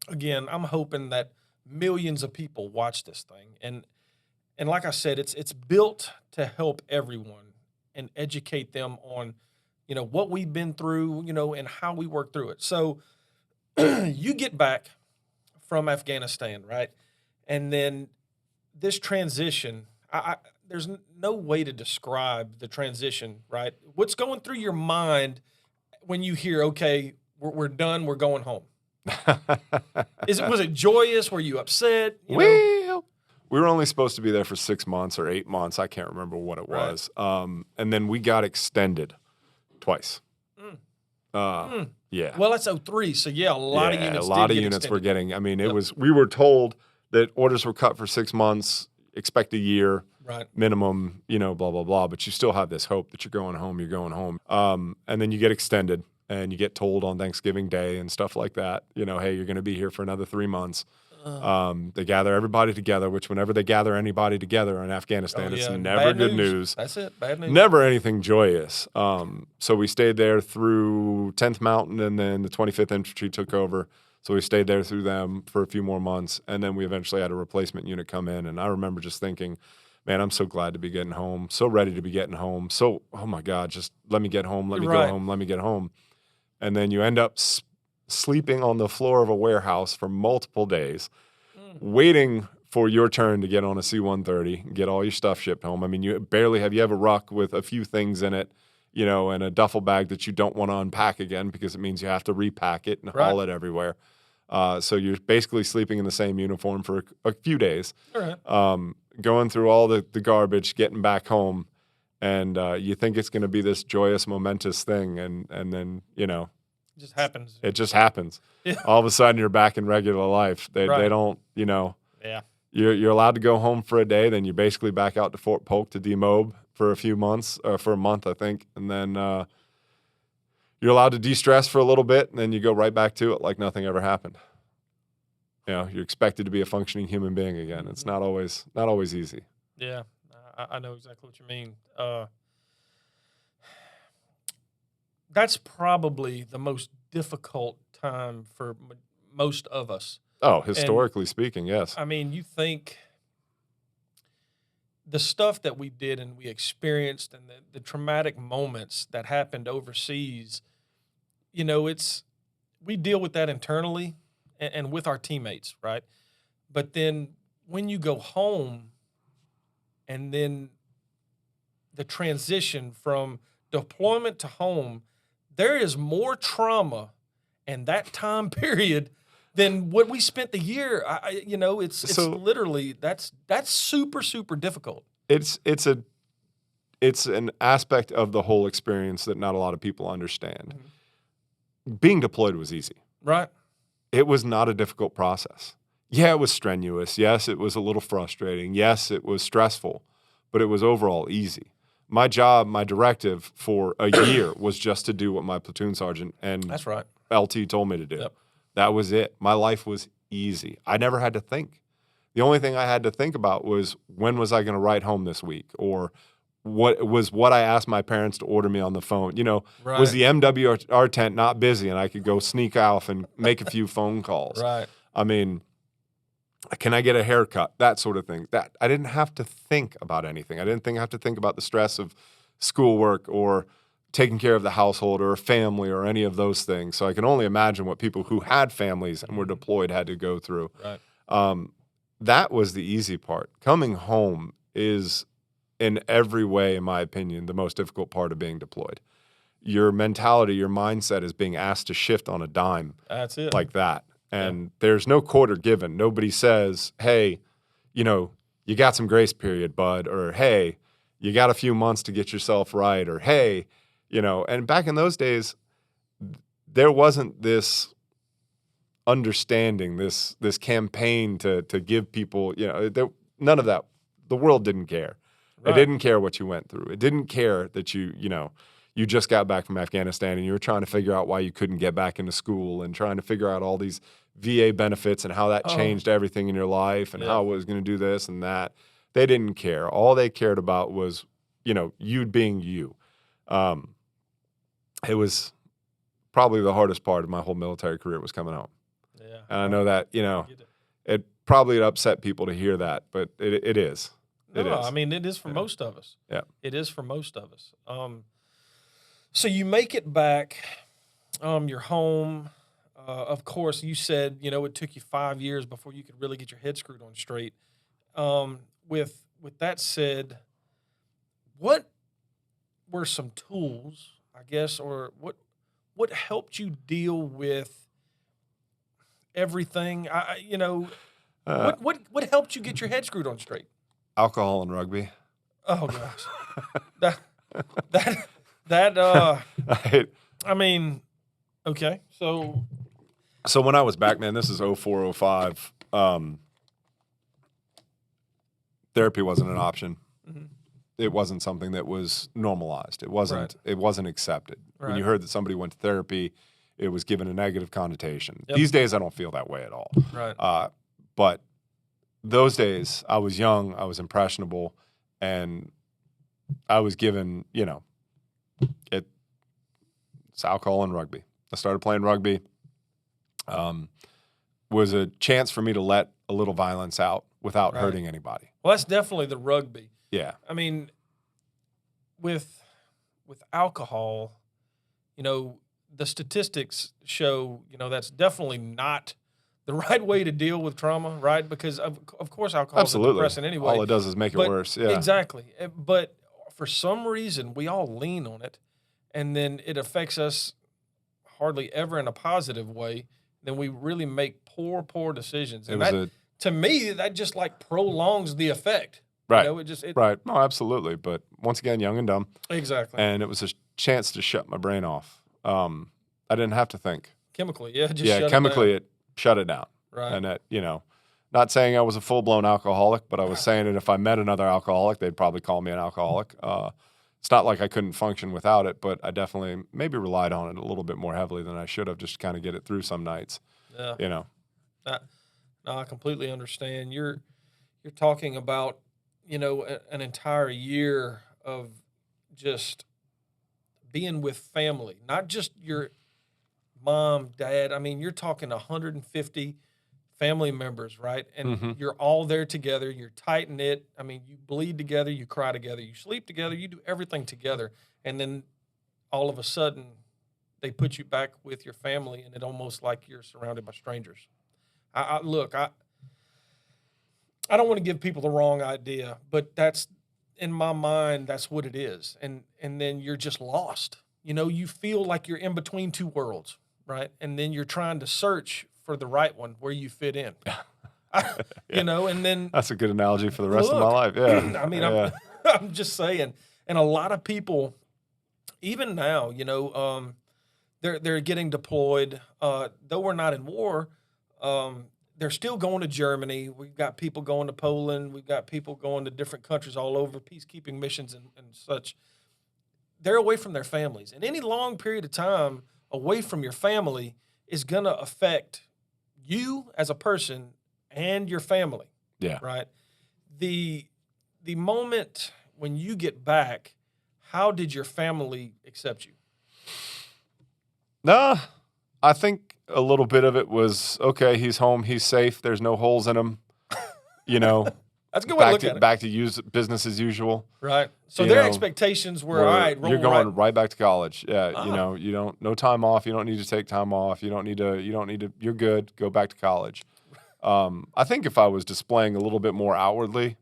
again, I'm hoping that millions of people watch this thing, and like I said, it's built to help everyone and educate them on, what we've been through, and how we work through it. So, you get back from Afghanistan, right? And then this transition, there's no way to describe the transition, right? What's going through your mind when you hear, okay, we're done, we're going home? Was it joyous? Were you upset? Well, we were only supposed to be there for 6 months or 8 months. I can't remember what it Right. was. And then we got extended twice. Yeah. Well, that's 03, so yeah, a lot of Yeah, units. a lot did of get units were extended. getting. I mean, Yep. we were told that orders were cut for 6 months, expect a year Right. minimum, blah blah blah. But you still have this hope that you're going home. You're going home. And then you get extended, and you get told on Thanksgiving Day and stuff like that. Hey, you're going to be here for another 3 months. They gather everybody together, which whenever they gather anybody together in Afghanistan, it's never Bad good news. That's it. Bad news. Never anything joyous. So we stayed there through 10th Mountain, and then the 25th Infantry took over. So we stayed there through them for a few more months, and then we eventually had a replacement unit come in. And I remember just thinking, man, I'm so glad to be getting home, so ready to be getting home. So, oh my God, just let me get home, let me go Right. home, let me get home. And then you end up sleeping on the floor of a warehouse for multiple days, waiting for your turn to get on a C-130 and get all your stuff shipped home. I mean, you have a ruck with a few things in it, and a duffel bag that you don't want to unpack again because it means you have to repack it and haul it everywhere. So you're basically sleeping in the same uniform for a few days, All right. going through all the garbage, getting back home, and you think it's going to be this joyous, momentous thing, and then It just happens. it just happens. Yeah. All of a sudden, you're back in regular life. They Right. don't, Yeah. you're allowed to go home for a day, then you're basically back out to Fort Polk to demob for a few months, for a month, I think, and then you're allowed to de-stress for a little bit, and then you go right back to it like nothing ever happened. You're expected to be a functioning human being again. It's not always easy. Yeah. I know exactly what you mean. That's probably the most difficult time for most of us. Oh, historically speaking, yes. I mean, you think the stuff that we did and we experienced, and the traumatic moments that happened overseas, we deal with that internally and with our teammates, right? But then when you go home, and then the transition from deployment to home, there is more trauma in that time period than what we spent the year. It's literally that's super, super difficult. It's an aspect of the whole experience that not a lot of people understand. Being deployed was easy. Right. It was not a difficult process. Yeah, it was strenuous. Yes, it was a little frustrating. Yes, it was stressful, but it was overall easy. My job, my directive for a year was just to do what my platoon sergeant and That's right. LT told me to do. Yep. That was it. My life was easy. I never had to think. The only thing I had to think about was, when was I going to ride home this week? Or what I asked my parents to order me on the phone. Right. Was the MWR tent not busy and I could go sneak off and make a few phone calls? Right. I mean, can I get a haircut? That sort of thing. That I didn't have to think about anything. I didn't have to think about the stress of schoolwork or taking care of the household or a family or any of those things. So I can only imagine what people who had families and were deployed had to go through. Right. That was the easy part. Coming home is, in every way, in my opinion, the most difficult part of being deployed. Your mentality, your mindset is being asked to shift on a dime. That's it. Like that. And there's no quarter given. Nobody says, hey, you got some grace period, bud, or hey, you got a few months to get yourself right, or hey, and back in those days, there wasn't this understanding, this campaign to give people, none of that. The world didn't care. Right. It didn't care what you went through. It didn't care that you just got back from Afghanistan and you were trying to figure out why you couldn't get back into school and trying to figure out all these VA benefits and how that changed everything in your life and how it was going to do this and that. They didn't care. All they cared about was, you being you. It was probably the hardest part of my whole military career was coming home. Yeah. And I know that, it probably upset people to hear that, but it is. No, It is. I mean, it is for most of us. Yeah. It is for most of us. So you make it back. You're home. Of course, you said, it took you 5 years before you could really get your head screwed on straight. With that said, what were some tools, I guess, or what helped you deal with everything? What helped you get your head screwed on straight? Alcohol and rugby. Oh gosh, that I mean, okay, so when I was back, man, this is 04, 05. Therapy wasn't an option. Mhm. It wasn't something that was normalized. It wasn't. Right. It wasn't accepted. When you Right. heard that somebody went to therapy, it was given a negative connotation. Yep. These days, I don't feel that way at all. right, But those days, I was young, I was impressionable, and I was given, it's alcohol and rugby. I started playing rugby. Was a chance for me to let a little violence out without Right. hurting anybody. well, that's definitely the rugby. Yeah. I mean, with alcohol, the statistics show, that's definitely not the right way to deal with trauma, right? Because of course alcohol is Absolutely. depressant anyway. All it does is make it But- worse. Yeah. Exactly. But for some reason, we all lean on it, and then it affects us hardly ever in a positive way. Then we really make poor decisions. It And was that, to me, that just like prolongs the effect. right. It Right. No, absolutely. But once again, young and dumb. exactly. And it was a chance to shut my brain off. I didn't have to think. Chemically, yeah, just Yeah, shut chemically, it it shut it down. down. Right. And that, not saying I was a full-blown alcoholic, but I was saying that if I met another alcoholic, they'd probably call me an alcoholic. It's not like I couldn't function without it, but I definitely maybe relied on it a little bit more heavily than I should have just to kind of get it through some nights, Yeah. No, I completely understand. You're talking about, an entire year of just being with family, not just your mom, dad. I mean, you're talking 150 family members, right? And Mhm. you're all there together. You're tight knit. I mean, you bleed together, you cry together, you sleep together, you do everything together. And then all of a sudden, they put you back with your family, and it almost like you're surrounded by strangers. Look, I don't want to give people the wrong idea, but that's in my mind, that's what it is. And then you're just lost. You feel like you're in between two worlds, right? And then you're trying to search for the right one where you fit in. And then That's a good analogy for the rest of my Look, life. Yeah. I mean, yeah. I'm just saying, and a lot of people, even now, they're getting deployed. Though we're not in war, they're still going to Germany. We've got people going to Poland. We've got people going to different countries all over, peacekeeping missions and such. They're away from their families. And any long period of time away from your family is going to affect you as a person and your family. Yeah. Right? The moment when you get back, how did your family accept you? No, I think a little bit of it was, okay, he's home, he's safe, there's no holes in him. That's a good way to look at it. Back to use business as usual. Right. So You their know, expectations were, where all right, roll you're going right back to college. Yeah, Ah. you don't no time off. You don't need to take time off. You don't need to. You're good. Go back to college. I think if I was displaying a little bit more outwardly,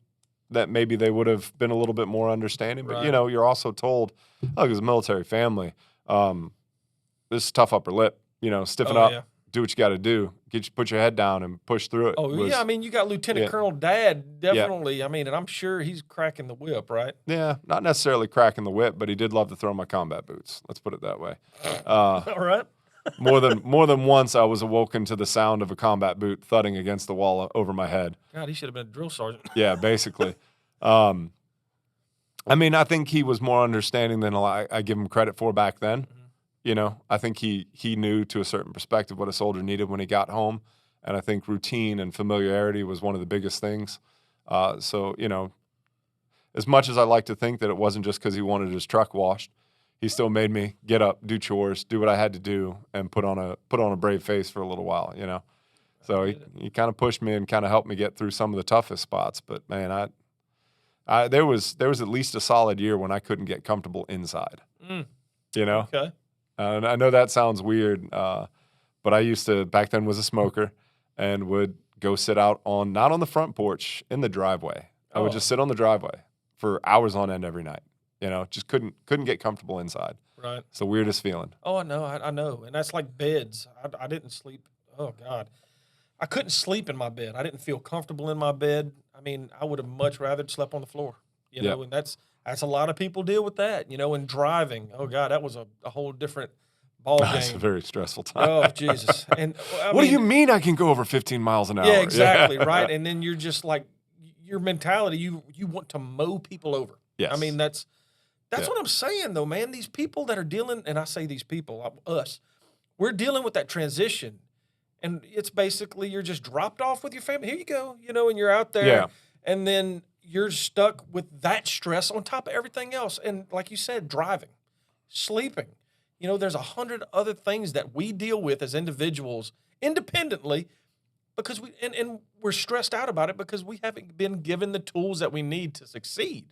that maybe they would have been a little bit more understanding. But Right. you're also told, look, as a military family, this is tough upper lip. Stiffen Oh, up, yeah. do what you got to do. Put your head down and push through it. Oh, yeah. I mean, you got Lieutenant yeah. Colonel Dad, Yeah. definitely. I mean, and I'm sure he's cracking the whip, right? Yeah, not necessarily cracking the whip, but he did love to throw my combat boots. Let's put it that way. All right. More than once, I was awoken to the sound of a combat boot thudding against the wall over my head. God, he should have been a drill sergeant. Yeah, basically. I mean, I think he was more understanding than I give him credit for back then. I think he knew to a certain perspective what a soldier needed when he got home, and I think routine and familiarity was one of the biggest things. So, as much as I like to think that it wasn't just because he wanted his truck washed, he still made me get up, do chores, do what I had to do, and put on a brave face for a little while. So he kind of pushed me and kind of helped me get through some of the toughest spots. But man, there was at least a solid year when I couldn't get comfortable inside. Okay. And I know that sounds weird, but I used to, back then, was a smoker and would go sit out not on the front porch, in the driveway. I would just sit on the driveway for hours on end every night. Just couldn't get comfortable inside. Right. It's the weirdest feeling. Oh, I know. I know. And that's like beds. I didn't sleep. Oh, God. I couldn't sleep in my bed. I didn't feel comfortable in my bed. I mean, I would have much rather slept on the floor, and that's a lot of people deal with that, and driving. Oh, God, that was a whole different ball game. It's a very stressful time. Oh, Jesus. And what do you mean I can go over 15 miles an hour? Yeah, exactly, right? And then you're just like, your mentality, you want to mow people over. Yes. I mean, that's what I'm saying, though, man. These people that are dealing, and I say these people, us, we're dealing with that transition. And it's basically you're just dropped off with your family. Here you go, and you're out there. Yeah. And then you're stuck with that stress on top of everything else. And like you said, driving, sleeping. There's 100 other things that we deal with as individuals independently because we're stressed out about it because we haven't been given the tools that we need to succeed,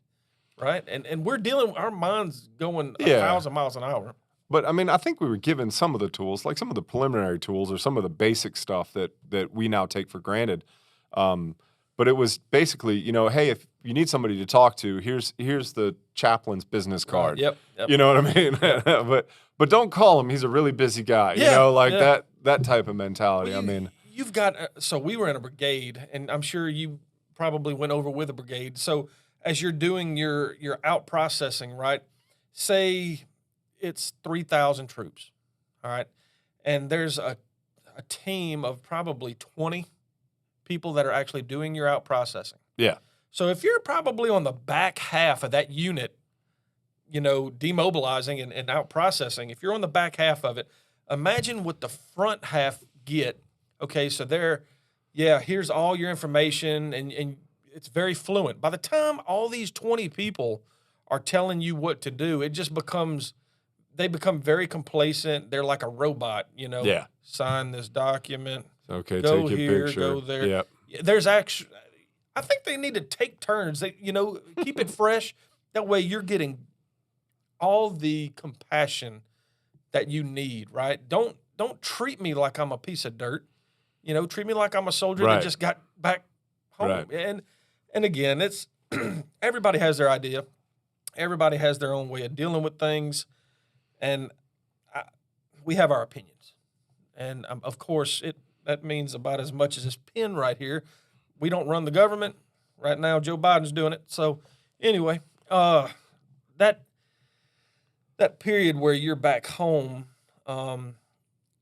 right? And we're dealing, our minds going 1,000 miles an hour. But, I mean, I think we were given some of the tools, like some of the preliminary tools or some of the basic stuff that we now take for granted. But it was basically, hey, if you need somebody to talk to, here's the chaplain's business card. Yep. You know what I mean? but don't call him. He's a really busy guy. That type of mentality. Well, you've got so we were in a brigade, and I'm sure you probably went over with a brigade. So as you're doing your out processing, right? Say it's 3,000 troops, all right? And there's a team of probably 20 people that are actually doing your out processing. Yeah. So if you're probably on the back half of that unit, demobilizing and out processing, if you're on the back half of it, imagine what the front half get. Okay, so here's all your information, and it's very fluent. By the time all these 20 people are telling you what to do, it just they become very complacent. They're like a robot, Yeah. Sign this document. Okay, Go take your here, picture. go there. Yep. There's actually, I think they need to take turns. They, keep it fresh. That way you're getting all the compassion that you need, right? Don't treat me like I'm a piece of dirt. Treat me like I'm a soldier that just got back home. Right. And again, it's everybody has their idea. Everybody has their own way of dealing with things. And we have our opinions. And of course, that means about as much as this pen right here. We don't run the government. Right now, Joe Biden's doing it. So anyway, that period where you're back home,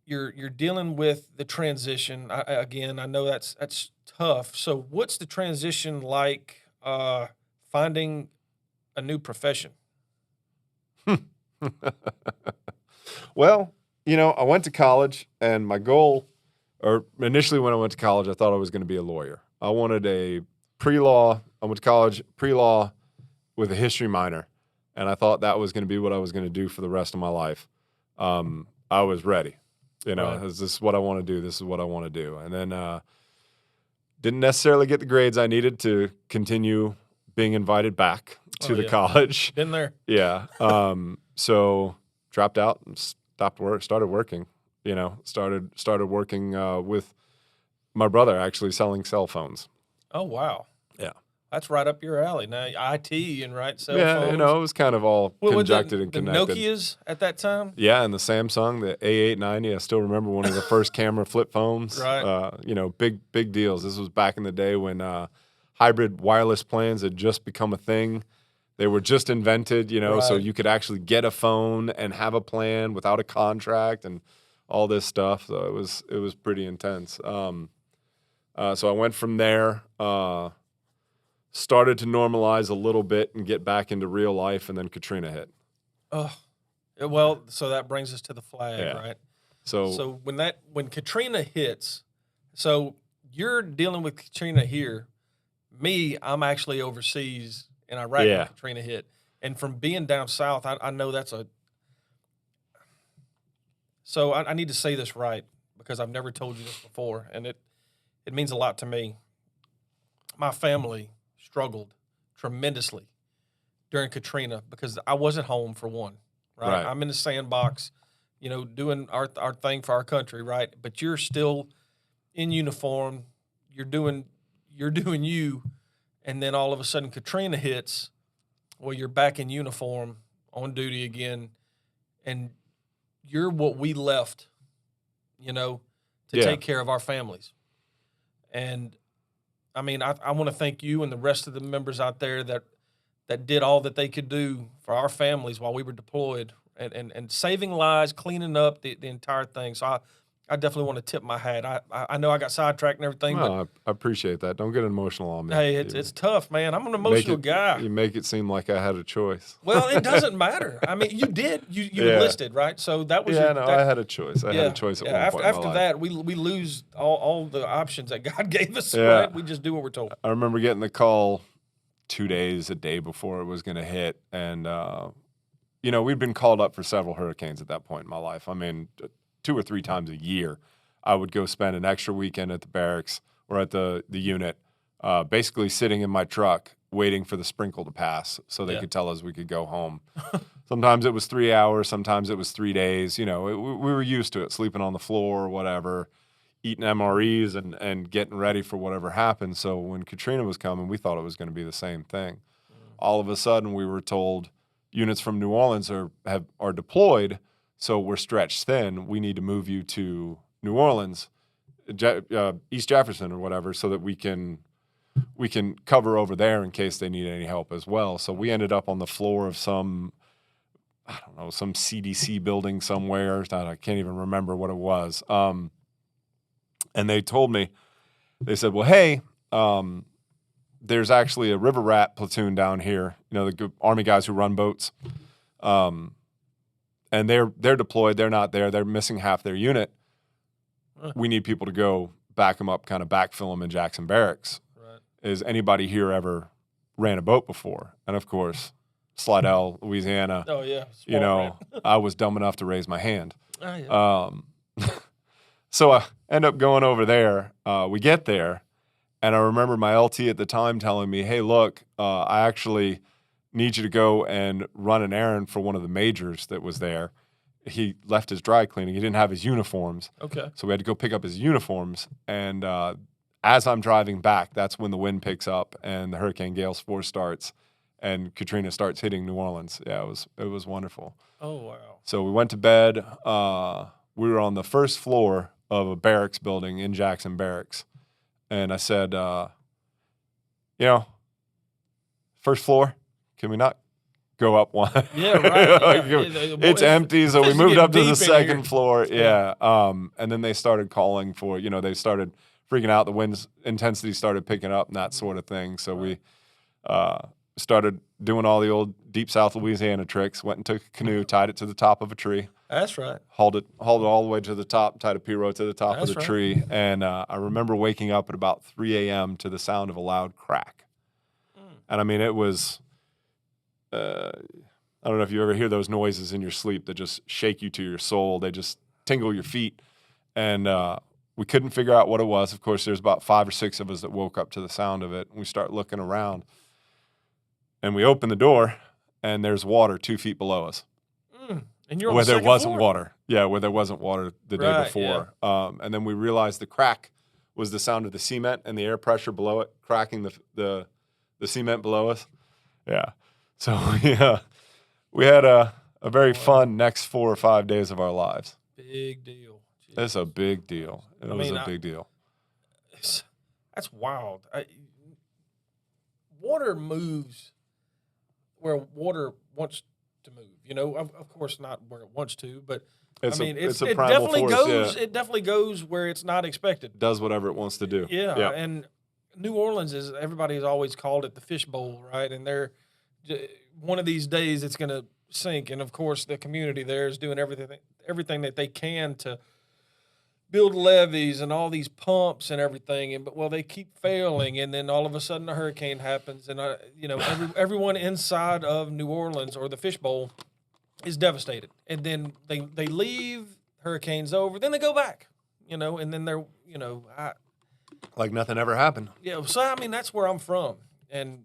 you're dealing with the transition. I know that's tough. So what's the transition like finding a new profession? Well, I went to college, and my goal, or initially when I went to college, I thought I was going to be a lawyer. I wanted a pre-law. I went to college pre-law with a history minor, and I thought that was going to be what I was going to do for the rest of my life. I was ready. Right. Is this what I want to do? This is what I want to do. And then Didn't necessarily get the grades I needed to continue being invited back to the college. Been there. Yeah. So dropped out and started working, started working with my brother, actually selling cell phones. Oh, wow. Yeah. That's right up your alley. Now, IT and cell Yeah, phones. it was kind of all conjected and the connected. Nokias at that time? Yeah, and the Samsung, the A890. I still remember one of the first camera flip phones. Right. Big deals. This was back in the day when hybrid wireless plans had just become a thing. They were just invented, so you could actually get a phone and have a plan without a contract and all this stuff. So it was pretty intense. So I went from there, started to normalize a little bit and get back into real life, and then Katrina hit. Oh, well, so that brings us to the flag, right? So when Katrina hits, so you're dealing with Katrina here. Me, I'm actually overseas in Iraq when Katrina hit. And from being down south, I know that's a – so I need to say this right because I've never told you this before, and it means a lot to me. My family struggled tremendously during Katrina because I wasn't home for one, right? I'm in the sandbox, doing our thing for our country, right? But you're still in uniform. You're doing you, and then all of a sudden Katrina hits. Well, you're back in uniform on duty again, and you're what we left, to take care of our families. And I mean, I want to thank you and the rest of the members out there that did all that they could do for our families while we were deployed and saving lives, cleaning up the entire thing. So I definitely want to tip my hat. I know I got sidetracked and everything, but I appreciate that. Don't get emotional on me. Hey, it's tough, man. I'm an emotional guy. You make it seem like I had a choice. Well, it doesn't matter. I mean, you did. You enlisted, right? So that was I had a choice. I had a choice at one point. After that, we lose all the options that God gave us, right? We just do what we're told. I remember getting the call a day before it was going to hit, and we'd been called up for several hurricanes at that point in my life. I mean, 2 or 3 times a year, I would go spend an extra weekend at the barracks or at the unit, basically sitting in my truck waiting for the sprinkle to pass so they could tell us we could go home. Sometimes it was 3 hours, sometimes it was 3 days. We were used to it, sleeping on the floor or whatever, eating MREs and getting ready for whatever happened. So when Katrina was coming, we thought it was going to be the same thing. All of a sudden, we were told units from New Orleans are deployed. So we're stretched thin. We need to move you to New Orleans, East Jefferson or whatever, so that we can cover over there in case they need any help as well. So we ended up on the floor of some CDC building somewhere. I can't even remember what it was. And they told me, they said, well, hey, there's actually a river rat platoon down here, the Army guys who run boats. And they're deployed. They're not there. They're missing half their unit. We need people to go back them up, kind of backfill them in Jackson Barracks. Right. Is anybody here ever ran a boat before? And of course, Slidell, Louisiana. Oh yeah. I was dumb enough to raise my hand. Oh, yeah. So I end up going over there. We get there, and I remember my LT at the time telling me, "Hey, look, I actually need you to go and run an errand for one of the majors that was there." He left his dry cleaning. He didn't have his uniforms. Okay. So we had to go pick up his uniforms. And as I'm driving back, that's when the wind picks up and the hurricane gale force starts and Katrina starts hitting New Orleans. Yeah, it was wonderful. Oh, wow. So we went to bed. We were on the first floor of a barracks building in Jackson Barracks. And I said, first floor, can we not go up one? Yeah, right. It's empty, so we moved up to the second floor. Yeah. And then they started calling for, they started freaking out. The wind's intensity started picking up and that sort of thing. So we started doing all the old deep South Louisiana tricks, went and took a canoe, tied it to the top of a tree. That's right. Hauled it all the way to the top, tied a P-row to the top of the tree. And I remember waking up at about 3 a.m. to the sound of a loud crack. And I mean, it was, I don't know if you ever hear those noises in your sleep that just shake you to your soul. They just tingle your feet. And we couldn't figure out what it was. Of course, there's about 5 or 6 of us that woke up to the sound of it. And we start looking around, and we open the door, and there's water 2 feet below us. And you're on where the there second wasn't floor? water. Yeah, where there wasn't water the day Right, before. And then we realized the crack was the sound of the cement and the air pressure below it cracking the cement below us. Yeah. So yeah, we had a very fun next 4 or 5 days of our lives. Big deal. Jeez. It's a big deal. It was mean, a big deal. That's wild. Water moves where water wants to move. You know, of course not where it wants to, but It's I mean, a it primal definitely force, goes. yeah. It definitely goes where it's not expected. Does whatever it wants to do. Yeah, and New Orleans is, everybody has always called it the fishbowl, right? And they're one of these days it's going to sink, and of course the community there is doing everything that they can to build levees and all these pumps and everything, but they keep failing, and then all of a sudden a hurricane happens, and everyone inside of New Orleans or the fishbowl is devastated, and then they leave, hurricane's over, then they go back, and then they're Like nothing ever happened. yeah. So I mean, that's where I'm from, and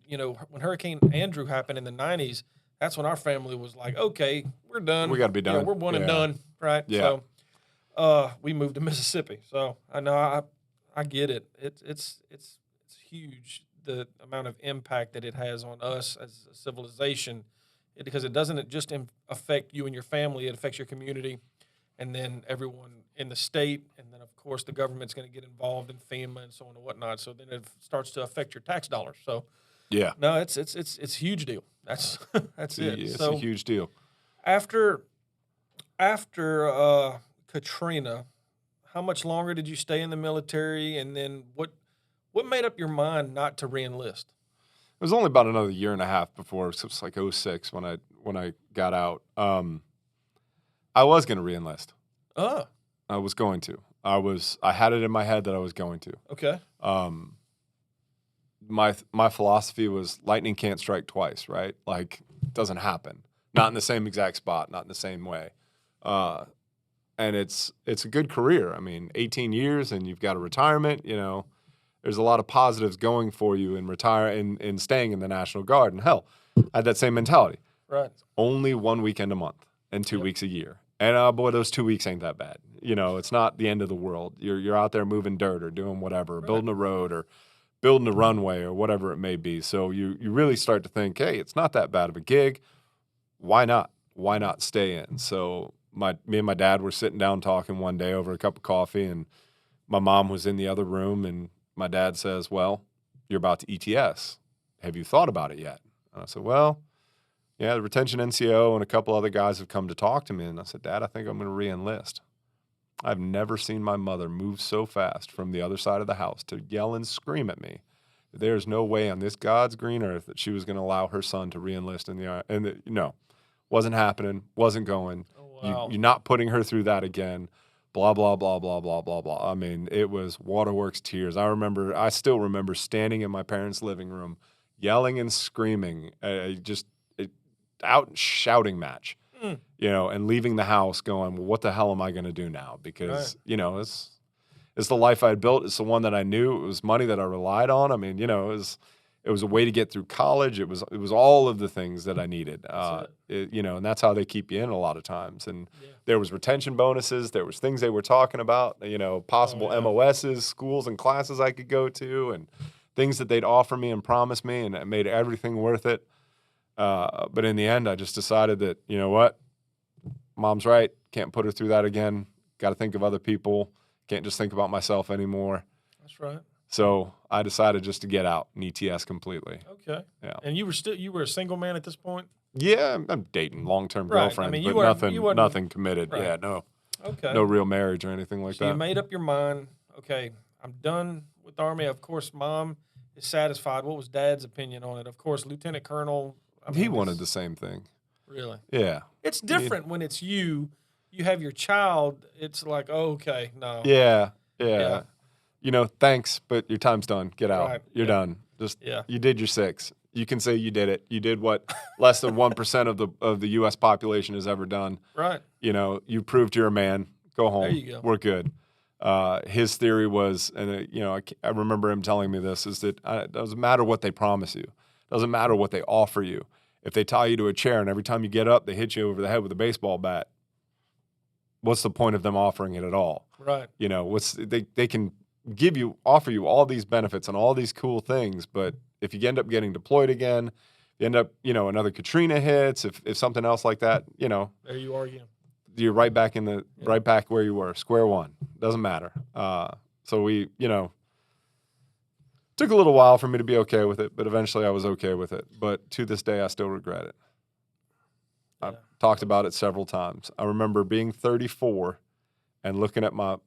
when Hurricane Andrew happened in the '90s, that's when our family was like, okay, we're done. We got to be done. We're one and done, right? Yeah. So, we moved to Mississippi. So I know I get it. It's huge, the amount of impact that it has on us as a civilization, because it doesn't just affect you and your family; it affects your community, and then everyone in the state, and then of course the government's going to get involved in FEMA and so on and whatnot. So then it starts to affect your tax dollars. So Yeah. no, it's a huge deal. That's it. It's So a huge deal. after Katrina, how much longer did you stay in the military, and then what made up your mind not to reenlist? It was only about another year and a half before, so it was like 2006 when I got out. I was going to reenlist. Oh, I was going to. I had it in my head that I was going to. okay. My philosophy was lightning can't strike twice, right? Like, it doesn't happen. Not in the same exact spot, not in the same way. And it's a good career. I mean, 18 years and you've got a retirement, there's a lot of positives going for you in staying in the National Guard. And hell, I had that same mentality. Right. Only 1 weekend a month and 2 weeks a year. And boy, those 2 weeks ain't that bad. It's not the end of the world. You're out there moving dirt or doing whatever, or building a road or building a runway or whatever it may be. So you really start to think, hey, it's not that bad of a gig. Why not? Why not stay in? So me and my dad were sitting down talking one day over a cup of coffee, and my mom was in the other room, and my dad says, well, you're about to ETS. Have you thought about it yet? And I said, well, yeah, the retention NCO and a couple other guys have come to talk to me. And I said, Dad, I think I'm going to re-enlist. I've never seen my mother move so fast from the other side of the house to yell and scream at me. There's no way on this God's green earth that she was going to allow her son to re-enlist in the Army. No, wasn't happening, wasn't going. Oh, wow. You're not putting her through that again. Blah, blah, blah, blah, blah, blah, blah. I mean, it was waterworks tears. I still remember standing in my parents' living room, yelling and screaming, out shouting match, and leaving the house going, well, what the hell am I going to do now? Because, it's the life I had built. It's the one that I knew. It was money that I relied on. I mean, it was a way to get through college. It was all of the things that I needed, and that's how they keep you in a lot of times. And there was retention bonuses. There was things they were talking about, possible MOSs, schools and classes I could go to, and things that they'd offer me and promise me, and it made everything worth it. But in the end, I just decided that, you know what? Mom's right. Can't put her through that again. Got to think of other people. Can't just think about myself anymore. That's right. So I decided just to get out and ETS completely. Okay. Yeah. And you were a single man at this point? Yeah, I'm dating long-term Right. girlfriend, I mean, but nothing committed. Right. Yeah, no. Okay. No real marriage or anything like So that. you made up your mind, okay, I'm done with the Army. Of course, Mom is satisfied. What was Dad's opinion on it? Of course, Lieutenant Colonel. He wanted the same thing. Really? Yeah. It's different when it's you. You have your child. It's like, oh, okay, no. Yeah. Yeah. Thanks, but your time's done. Get out. Right. You're done. Just Yeah. You did your 6. You can say you did it. You did what less than 1% of the U.S. population has ever done. Right. You proved you're a man. Go home. There you go. We're good. his theory was, and I remember him telling me this, is that it doesn't matter what they promise you. It doesn't matter what they offer you. If they tie you to a chair and every time you get up, they hit you over the head with a baseball bat, what's the point of them offering it at all? Right. They can offer you all these benefits and all these cool things, but if you end up getting deployed again, you end up, another Katrina hits, if something else like that, There you are again. you're right back right back where you were, square one. Doesn't matter. So we, took a little while for me to be okay with it, but eventually I was okay with it. But to this day, I still regret it. Yeah. I've talked about it several times. I remember being 34 and looking at my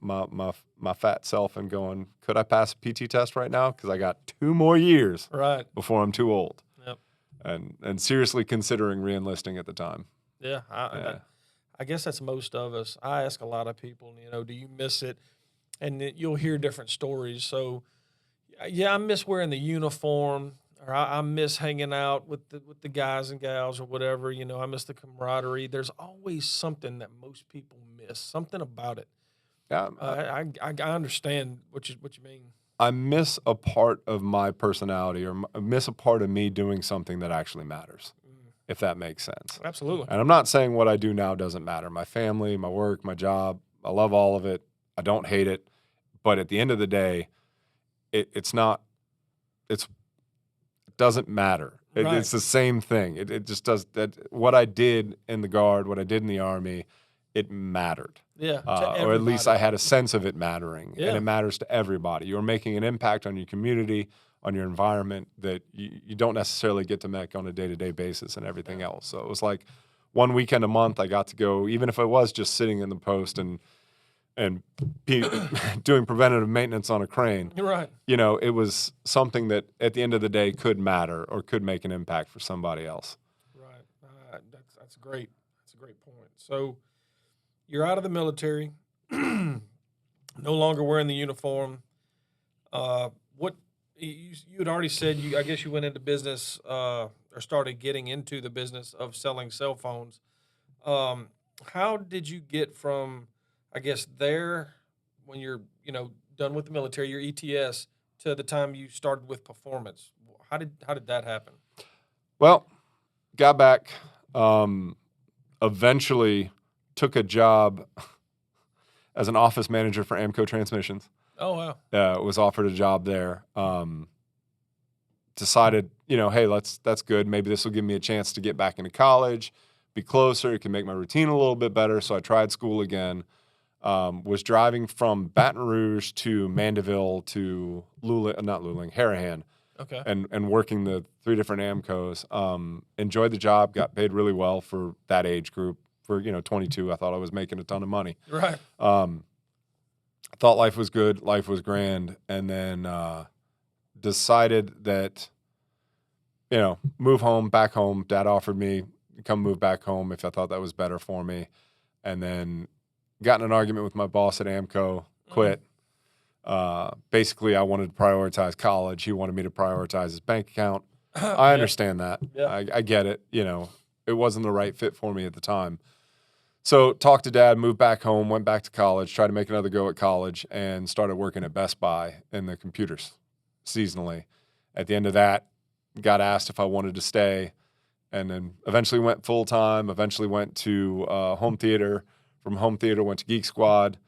fat self and going, could I pass a PT test right now? Because I got 2 more years Right. before I'm too old. Yep. And seriously considering re-enlisting at the time. Yeah. I guess that's most of us. I ask a lot of people, do you miss it? And you'll hear different stories. So, yeah, I miss wearing the uniform, or I miss hanging out with the guys and gals or whatever. I miss the camaraderie. There's always something that most people miss, something about it. Yeah, I understand what you mean. I miss a part of my personality, or miss a part of me doing something that actually matters, if that makes sense. Absolutely. And I'm not saying what I do now doesn't matter. My family, my work, my job, I love all of it. I don't hate it. But at the end of the day, it doesn't matter. Right. It's the same thing. It just does that. What I did in the Guard, what I did in the Army, it mattered. Yeah. Or at least I had a sense of it mattering. Yeah. And it matters to everybody. You're making an impact on your community, on your environment that you don't necessarily get to make on a day-to-day basis and everything else. So it was like one weekend a month I got to go, even if it was just sitting in the post and doing preventative maintenance on a crane. You're right. It was something that at the end of the day could matter or could make an impact for somebody else. Right. That's great. That's a great point. So you're out of the military, no longer wearing the uniform. What you had already said, I guess you went into business or started getting into the business of selling cell phones. How did you get from, I guess, there when you're, done with the military, your ETS, to the time you started with performance? How did that happen? Well, got back, eventually took a job as an office manager for Amco Transmissions. Oh, wow. Was offered a job there. Decided, hey, that's good. Maybe this will give me a chance to get back into college, be closer. It can make my routine a little bit better. So I tried school again. Was driving from Baton Rouge to Mandeville to Harahan. Okay. And working the 3 different Amcos. Enjoyed the job, got paid really well for that age group. For 22, I thought I was making a ton of money. Right. Thought life was good, life was grand, and then decided that, move home, back home. Dad offered me come move back home if I thought that was better for me, and then got in an argument with my boss at Amco, quit. Basically, I wanted to prioritize college. He wanted me to prioritize his bank account. I understand that. Yeah. I get it. It wasn't the right fit for me at the time. So talked to Dad, moved back home, went back to college, tried to make another go at college, and started working at Best Buy in the computers seasonally. At the end of that, got asked if I wanted to stay, and then eventually went full-time, eventually went to home theater. From home theater, went to Geek Squad,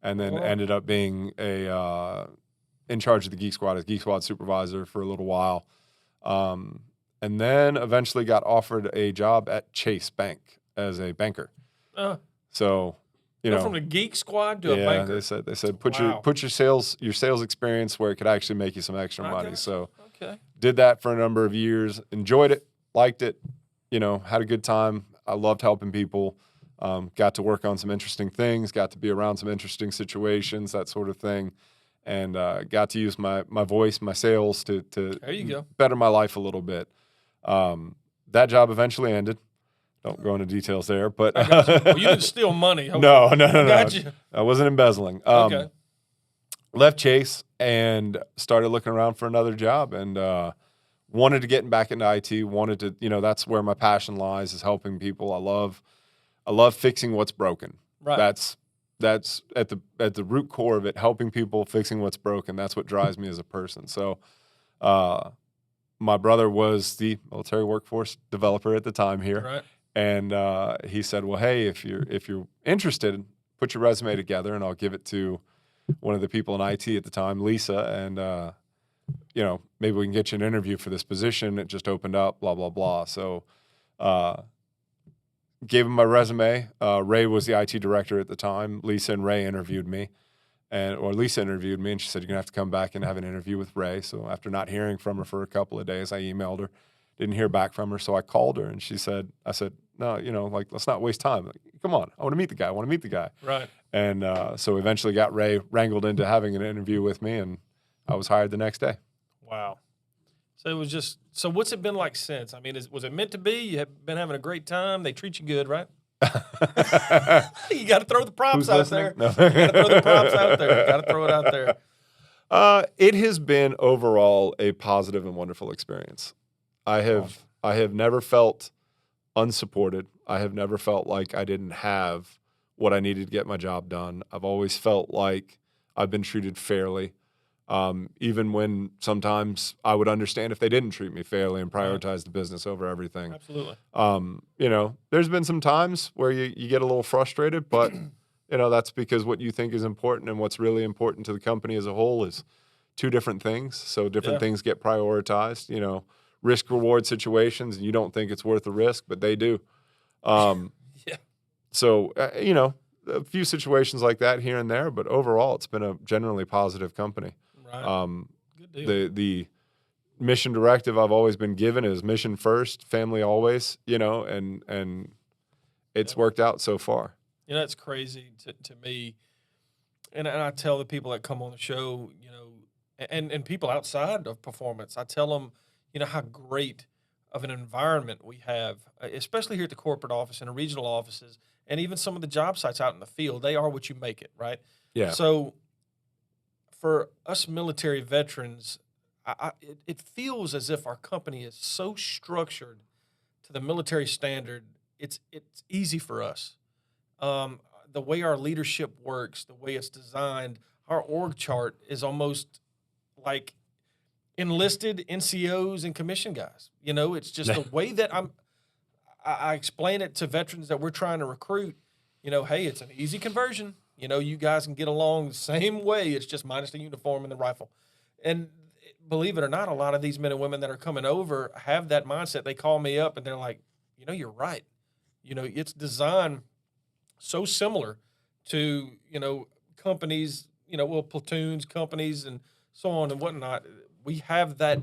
and then ended up being in charge of the Geek Squad as Geek Squad supervisor for a little while. And then eventually got offered a job at Chase Bank as a banker. So, Go from the Geek Squad to a banker. They said put your sales experience where it could actually make you some extra money. So did that for a number of years, enjoyed it, liked it, had a good time. I loved helping people. Got to work on some interesting things, got to be around some interesting situations, that sort of thing, and got to use my voice, my sales to there you go. better my life a little bit. That job eventually ended. Don't go into details there, but I got you. Well, you didn't steal money. Okay. No. Got you. I wasn't embezzling. Okay. Left Chase and started looking around for another job, and wanted to get back into IT. Wanted to, that's where my passion lies, is helping people. I love fixing what's broken. Right. That's that's at the root core of it, helping people, fixing what's broken. That's what drives me as a person. So, my brother was the military workforce developer at the time here, Right. and he said, "Well, hey, if you're interested, put your resume together, and I'll give it to one of the people in IT at the time, Lisa, and maybe we can get you an interview for this position. It just opened up, blah blah blah." So, gave him my resume. Ray was the IT director at the time. Lisa and Ray interviewed me. Lisa interviewed me, and she said, "You're going to have to come back and have an interview with Ray." So after not hearing from her for a couple of days, I emailed her, didn't hear back from her. So I called her, and I said, "No, let's not waste time. Like, come on. I want to meet the guy. Right. And so eventually got Ray wrangled into having an interview with me, and I was hired the next day. Wow. So it was just, so what's it been like since? I mean, was it meant to be? You have been having a great time. They treat you good, right? You got to throw the props Who's out listening? there. No. You got to throw the props out there. You got to throw it out there. It has been overall a positive and wonderful experience. I have never felt unsupported. I have never felt like I didn't have what I needed to get my job done. I've always felt like I've been treated fairly, even when sometimes I would understand if they didn't treat me fairly and prioritize the business over everything. Absolutely. There's been some times where you get a little frustrated, but that's because what you think is important and what's really important to the company as a whole is two different things. So different things get prioritized, risk reward situations, and you don't think it's worth the risk, but they do. Yeah. So, a few situations like that here and there, but overall it's been a generally positive company. Right. Good deal. The mission directive I've always been given is mission first, family always, and it's worked out so far. It's crazy to me. And I tell the people that come on the show, and people outside of performance, I tell them, how great of an environment we have, especially here at the corporate office and the regional offices, and even some of the job sites out in the field. They are what you make it, right? Yeah. So for us military veterans, it feels as if our company is so structured to the military standard. It's easy for us. The way our leadership works, the way it's designed, our org chart is almost like enlisted NCOs and commission guys. It's just the way that I explain it to veterans that we're trying to recruit. Hey, it's an easy conversion. You guys can get along the same way. It's just minus the uniform and the rifle. And believe it or not, a lot of these men and women that are coming over have that mindset. They call me up and they're like, you're right. It's designed so similar to, companies, platoons, companies, and so on and whatnot. We have that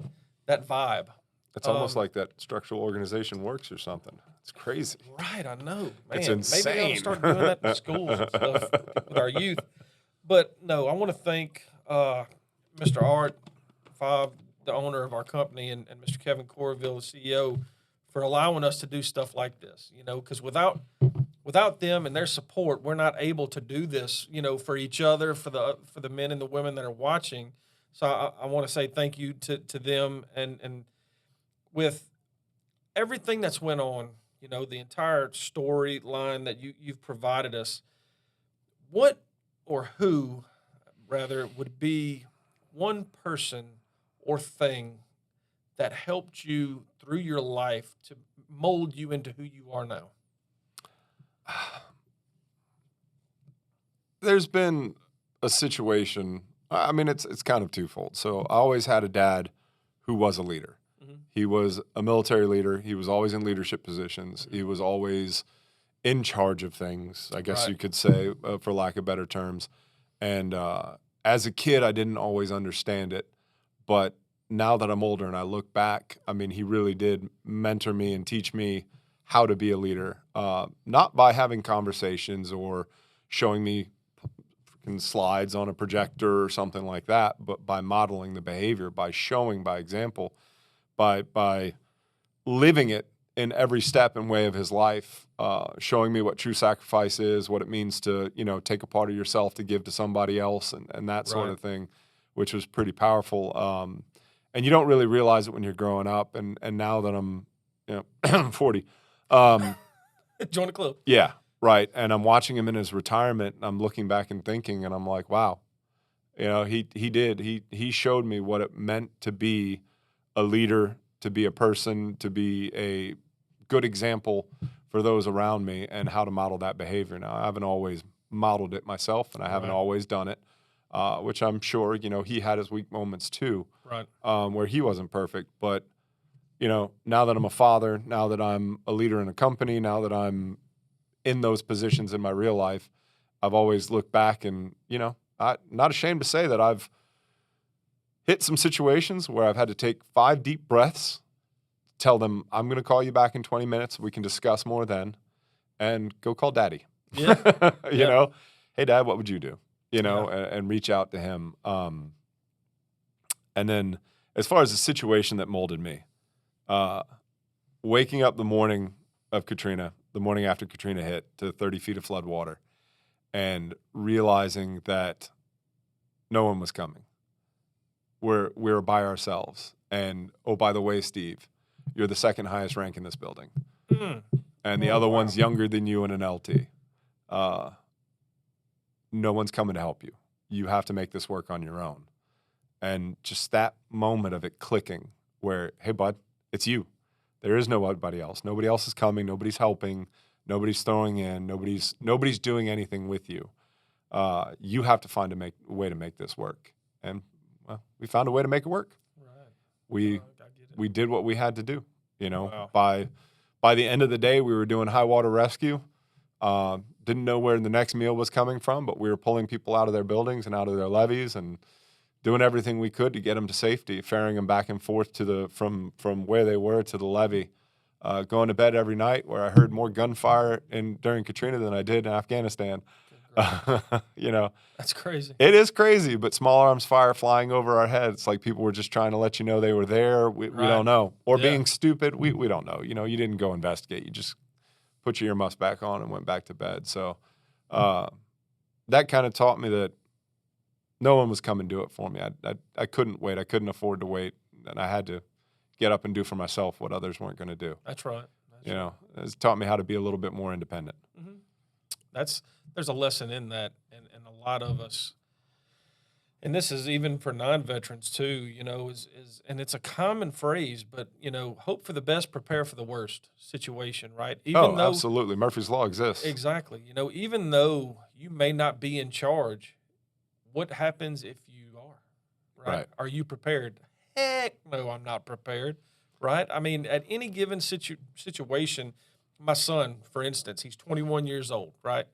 vibe. It's almost like that structural organization works or something. It's crazy. Right, I know. Man, It's insane. Maybe we ought to start doing that in schools and stuff with our youth. But no, I want to thank Mr. Art Fobb, the owner of our company, and Mr. Kevin Corville, the CEO, for allowing us to do stuff like this. Because without them and their support, we're not able to do this. For each other, for the men and the women that are watching. So I want to say thank you to them, and with everything that's went on, the entire storyline that you've provided us. What or who, rather, would be one person or thing that helped you through your life to mold you into who you are now? There's been a situation. I mean, it's kind of twofold. So I always had a dad who was a leader. Mm-hmm. He was a military leader. He was always in leadership positions. Mm-hmm. He was always in charge of things, I guess you could say, for lack of better terms. And as a kid, I didn't always understand it. But now that I'm older and I look back, I mean, he really did mentor me and teach me how to be a leader, not by having conversations or showing me slides on a projector or something like that, but by modeling the behavior, by showing by example, by living it in every step and way of his life, showing me what true sacrifice is, what it means to, take a part of yourself to give to somebody else, and that sort of thing, which was pretty powerful. And you don't really realize it when you're growing up. And now that I'm 40. Join the club. Yeah. Right. And I'm watching him in his retirement, and I'm looking back and thinking, and I'm like, wow, he showed me what it meant to be a leader, to be a person, to be a good example for those around me, and how to model that behavior. Now, I haven't always modeled it myself, and I haven't always done it, which I'm sure, he had his weak moments too, Right. where he wasn't perfect. But, now that I'm a father, now that I'm a leader in a company, now that I'm in those positions in my real life, I've always looked back and, I'm not ashamed to say that I've hit some situations where I've had to take 5 deep breaths, tell them, I'm going to call you back in 20 minutes. We can discuss more then, and go call daddy. Yeah. Hey, dad, what would you do? Yeah. And reach out to him. And then as far as the situation that molded me, waking up the morning of Katrina, the morning after Katrina hit, to 30 feet of flood water, and realizing that no one was coming. We were by ourselves. And, oh, by the way, Steve, you're the second highest rank in this building. And the other one's younger than you in an LT. No one's coming to help you. You have to make this work on your own. And just that moment of it clicking where, hey, bud, it's you. There is nobody else. Nobody else is coming. Nobody's helping. Nobody's throwing in. Nobody's doing anything with you. You have to find a way to make this work. And, well, we found a way to make it work. Right. We did what we had to do. Wow. By the end of the day, we were doing high water rescue. Didn't know where the next meal was coming from, but we were pulling people out of their buildings and out of their levees and doing everything we could to get them to safety, ferrying them back and forth from where they were to the levee. Going to bed every night, where I heard more gunfire during Katrina than I did in Afghanistan. That's crazy. It is crazy, but small arms fire flying over our heads, like people were just trying to let you know they were there. We don't know. Or being stupid, we don't know. You didn't go investigate. You just put your earmuffs back on and went back to bed. So that kind of taught me that no one was coming to do it for me. I couldn't wait. I couldn't afford to wait, and I had to get up and do for myself what others weren't going to do. That's right. It's taught me how to be a little bit more independent. Mm-hmm. There's a lesson in that, and a lot of us, and this is even for non-veterans too, and it's a common phrase, but hope for the best, prepare for the worst situation, right? Even though, absolutely. Murphy's Law exists. Exactly. Even though you may not be in charge, what happens if you are, right? Are you prepared? Heck no, I'm not prepared, right? I mean, at any given situation, my son, for instance, he's 21 years old, right?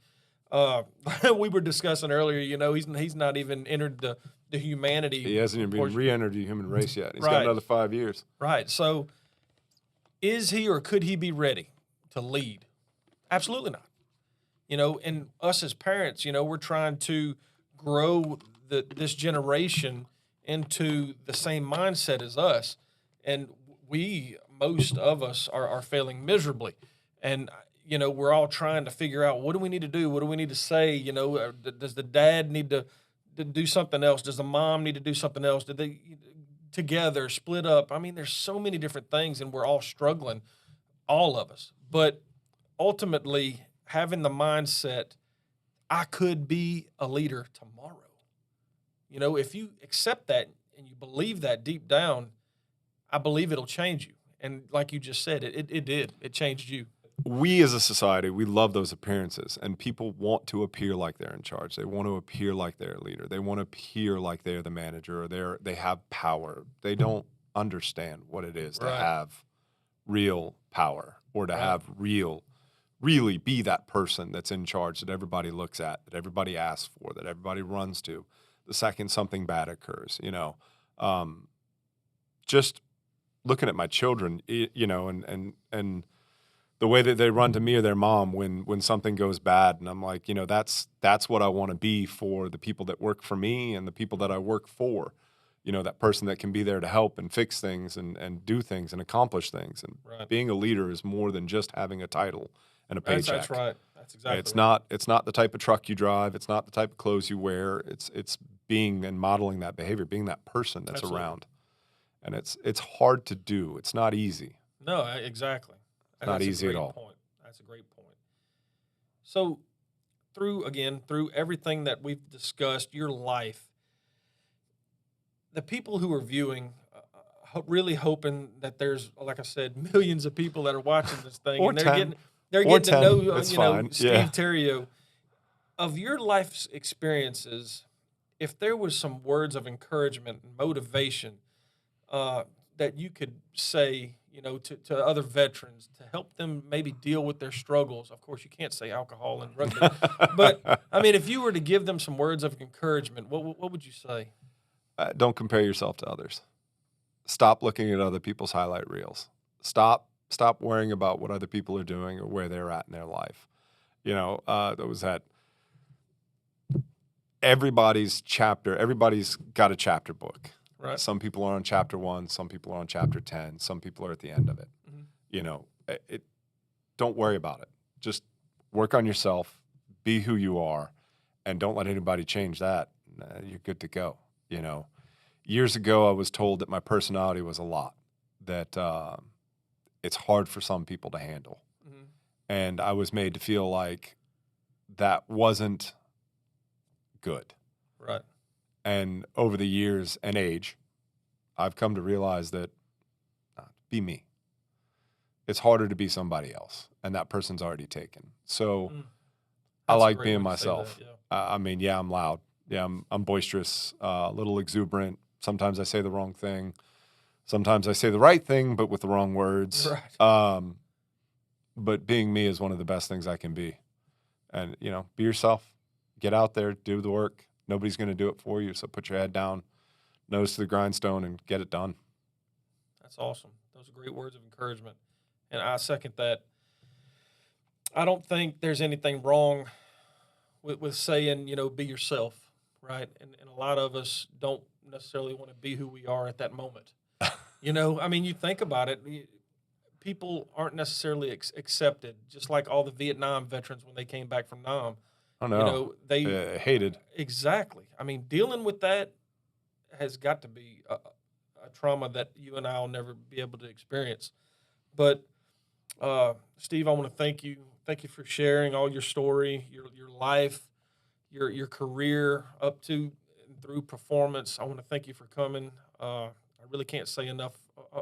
We were discussing earlier, he's not even entered the humanity. He hasn't even re-entered the human race yet. He's Right. got another 5 years. Right. So is he or could he be ready to lead? Absolutely not. And us as parents, we're trying to grow this generation into the same mindset as us. And most of us are failing miserably. And we're all trying to figure out, what do we need to do? What do we need to say? Does the dad need to do something else? Does the mom need to do something else? Did they together split up? I mean, there's so many different things, and we're all struggling, all of us. But ultimately, having the mindset, I could be a leader tomorrow. If you accept that and you believe that deep down, I believe it'll change you. And like you just said, it did. It changed you. We as a society, we love those appearances, and people want to appear like they're in charge. They want to appear like they're a leader. They want to appear like they're the manager, or they have power. They don't understand what it is to have real power, or to have really be that person that's in charge, that everybody looks at, that everybody asks for, that everybody runs to the second something bad occurs. Just looking at my children, and the way that they run to me or their mom when something goes bad, and I'm like, that's what I want to be for the people that work for me and the people that I work for. That person that can be there to help and fix things and do things and accomplish things. And being a leader is more than just having a title and a paycheck. That's right. That's exactly It's not the type of truck you drive. It's not the type of clothes you wear. It's being and modeling that behavior, being that person that's around. And it's hard to do. It's not easy. No, exactly. Not easy at all. Point. That's a great point. So through everything that we've discussed, your life, the people who are viewing, really hoping that there's, like I said, millions of people that are watching this thing, Or and 10. they're Or getting to 10. know, It's fine. Steve Yeah. Theriot. Of your life's experiences, if there was some words of encouragement and motivation that you could say, to other veterans to help them maybe deal with their struggles. Of course, you can't say alcohol and rugby, but I mean, if you were to give them some words of encouragement, what would you say? Don't compare yourself to others. Stop looking at other people's highlight reels. Stop worrying about what other people are doing or where they're at in their life. There was that everybody's got a chapter book. Right. Some people are on chapter 1, some people are on chapter 10, some people are at the end of it. Mm-hmm. Don't worry about it. Just work on yourself, be who you are, and don't let anybody change that. You're good to go. Years ago, I was told that my personality was a lot, that it's hard for some people to handle. Mm-hmm. And I was made to feel like that wasn't good. Right. And over the years and age, I've come to realize that be me. It's harder to be somebody else, and that person's already taken. So I That's a like great being way to say myself. that, Yeah, I'm loud. Yeah, I'm boisterous, a little exuberant. Sometimes I say the wrong thing. Sometimes I say the right thing, but with the wrong words. Right. But being me is one of the best things I can be. And, be yourself. Get out there, do the work. Nobody's going to do it for you, so put your head down, nose to the grindstone, and get it done. That's awesome. Those are great words of encouragement, and I second that. I don't think there's anything wrong with saying, be yourself, right? And a lot of us don't necessarily want to be who we are at that moment. I mean, you think about it, people aren't necessarily accepted, just like all the Vietnam veterans when they came back from Nam. Oh, no. They hated. Exactly. I mean, dealing with that has got to be a trauma that you and I will never be able to experience. But Steve, I want to thank you. Thank you for sharing all your story, your life, your career up to and through performance. I want to thank you for coming. I really can't say enough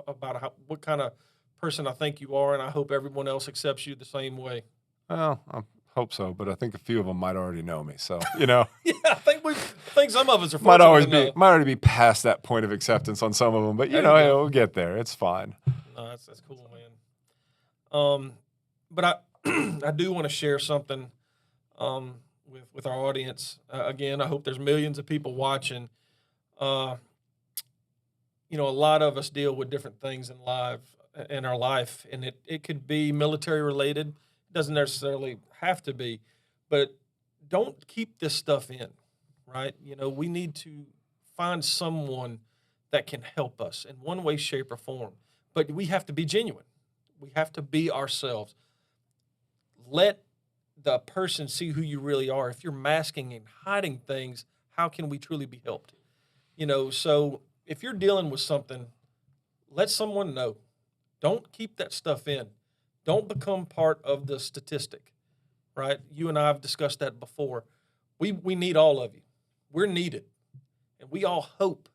about what kind of person I think you are, and I hope everyone else accepts you the same way. Well, I hope so, but I think a few of them might already know me. So, Yeah, I think some of us are might fortunate already be past that point of acceptance on some of them, but There you hey, go. we'll get there. It's fine. No, that's cool, man. But I I do want to share something with our audience. Again, I hope there's millions of people watching. A lot of us deal with different things in our life, and it could be military related. It doesn't necessarily have to be, but don't keep this stuff in, right? We need to find someone that can help us in one way, shape, or form. But we have to be genuine. We have to be ourselves. Let the person see who you really are. If you're masking and hiding things, how can we truly be helped? So if you're dealing with something, let someone know. Don't keep that stuff in. Don't become part of the statistic, right? You and I have discussed that before. We need all of you. We're needed. And we all hope.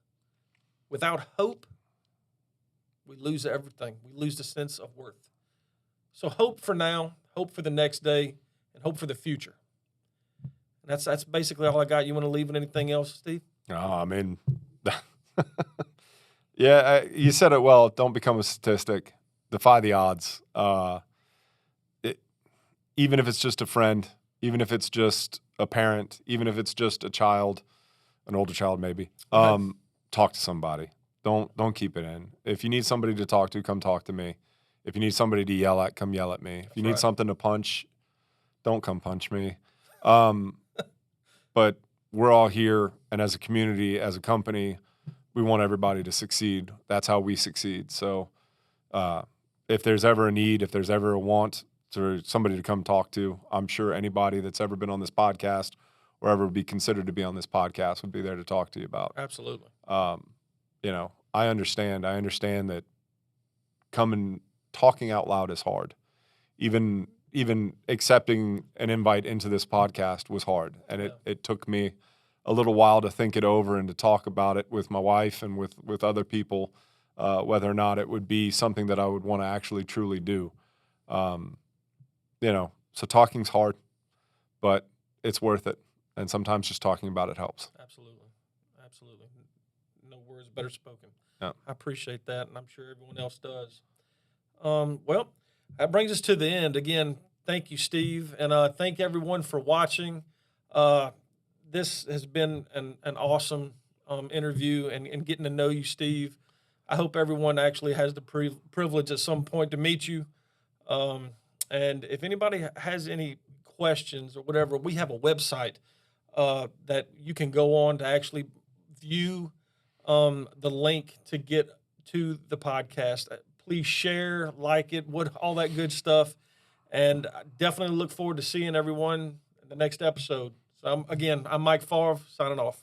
Without hope, we lose everything. We lose the sense of worth. So hope for now, hope for the next day, and hope for the future. And that's basically all I got. You want to leave with anything else, Steve? Oh, I mean, yeah, you said it well. Don't become a statistic. Defy the odds. Even if it's just a friend, even if it's just a parent, even if it's just a child, an older child maybe, talk to somebody. Don't keep it in. If you need somebody to talk to, come talk to me. If you need somebody to yell at, come yell at me. If you need something to punch, don't come punch me. But we're all here, and as a community, as a company, we want everybody to succeed. That's how we succeed. So if there's ever a need, if there's ever a want for somebody to come talk to, I'm sure anybody that's ever been on this podcast or ever be considered to be on this podcast would be there to talk to you about. Absolutely. I understand. I understand that talking out loud is hard. Even even accepting an invite into this podcast was hard. And it took me a little while to think it over and to talk about it with my wife and with other people, whether or not it would be something that I would want to actually truly do. So talking's hard, but it's worth it. And sometimes just talking about it helps. Absolutely. No words better spoken. Yeah. I appreciate that, and I'm sure everyone else does. Well, that brings us to the end. Again, thank you, Steve, and thank everyone for watching. This has been an awesome interview and getting to know you, Steve. I hope everyone actually has the privilege at some point to meet you. And if anybody has any questions or whatever, we have a website that you can go on to actually view the link to get to the podcast. Please share, like it, all that good stuff. And I definitely look forward to seeing everyone in the next episode. So, I'm Mike Favre, signing off.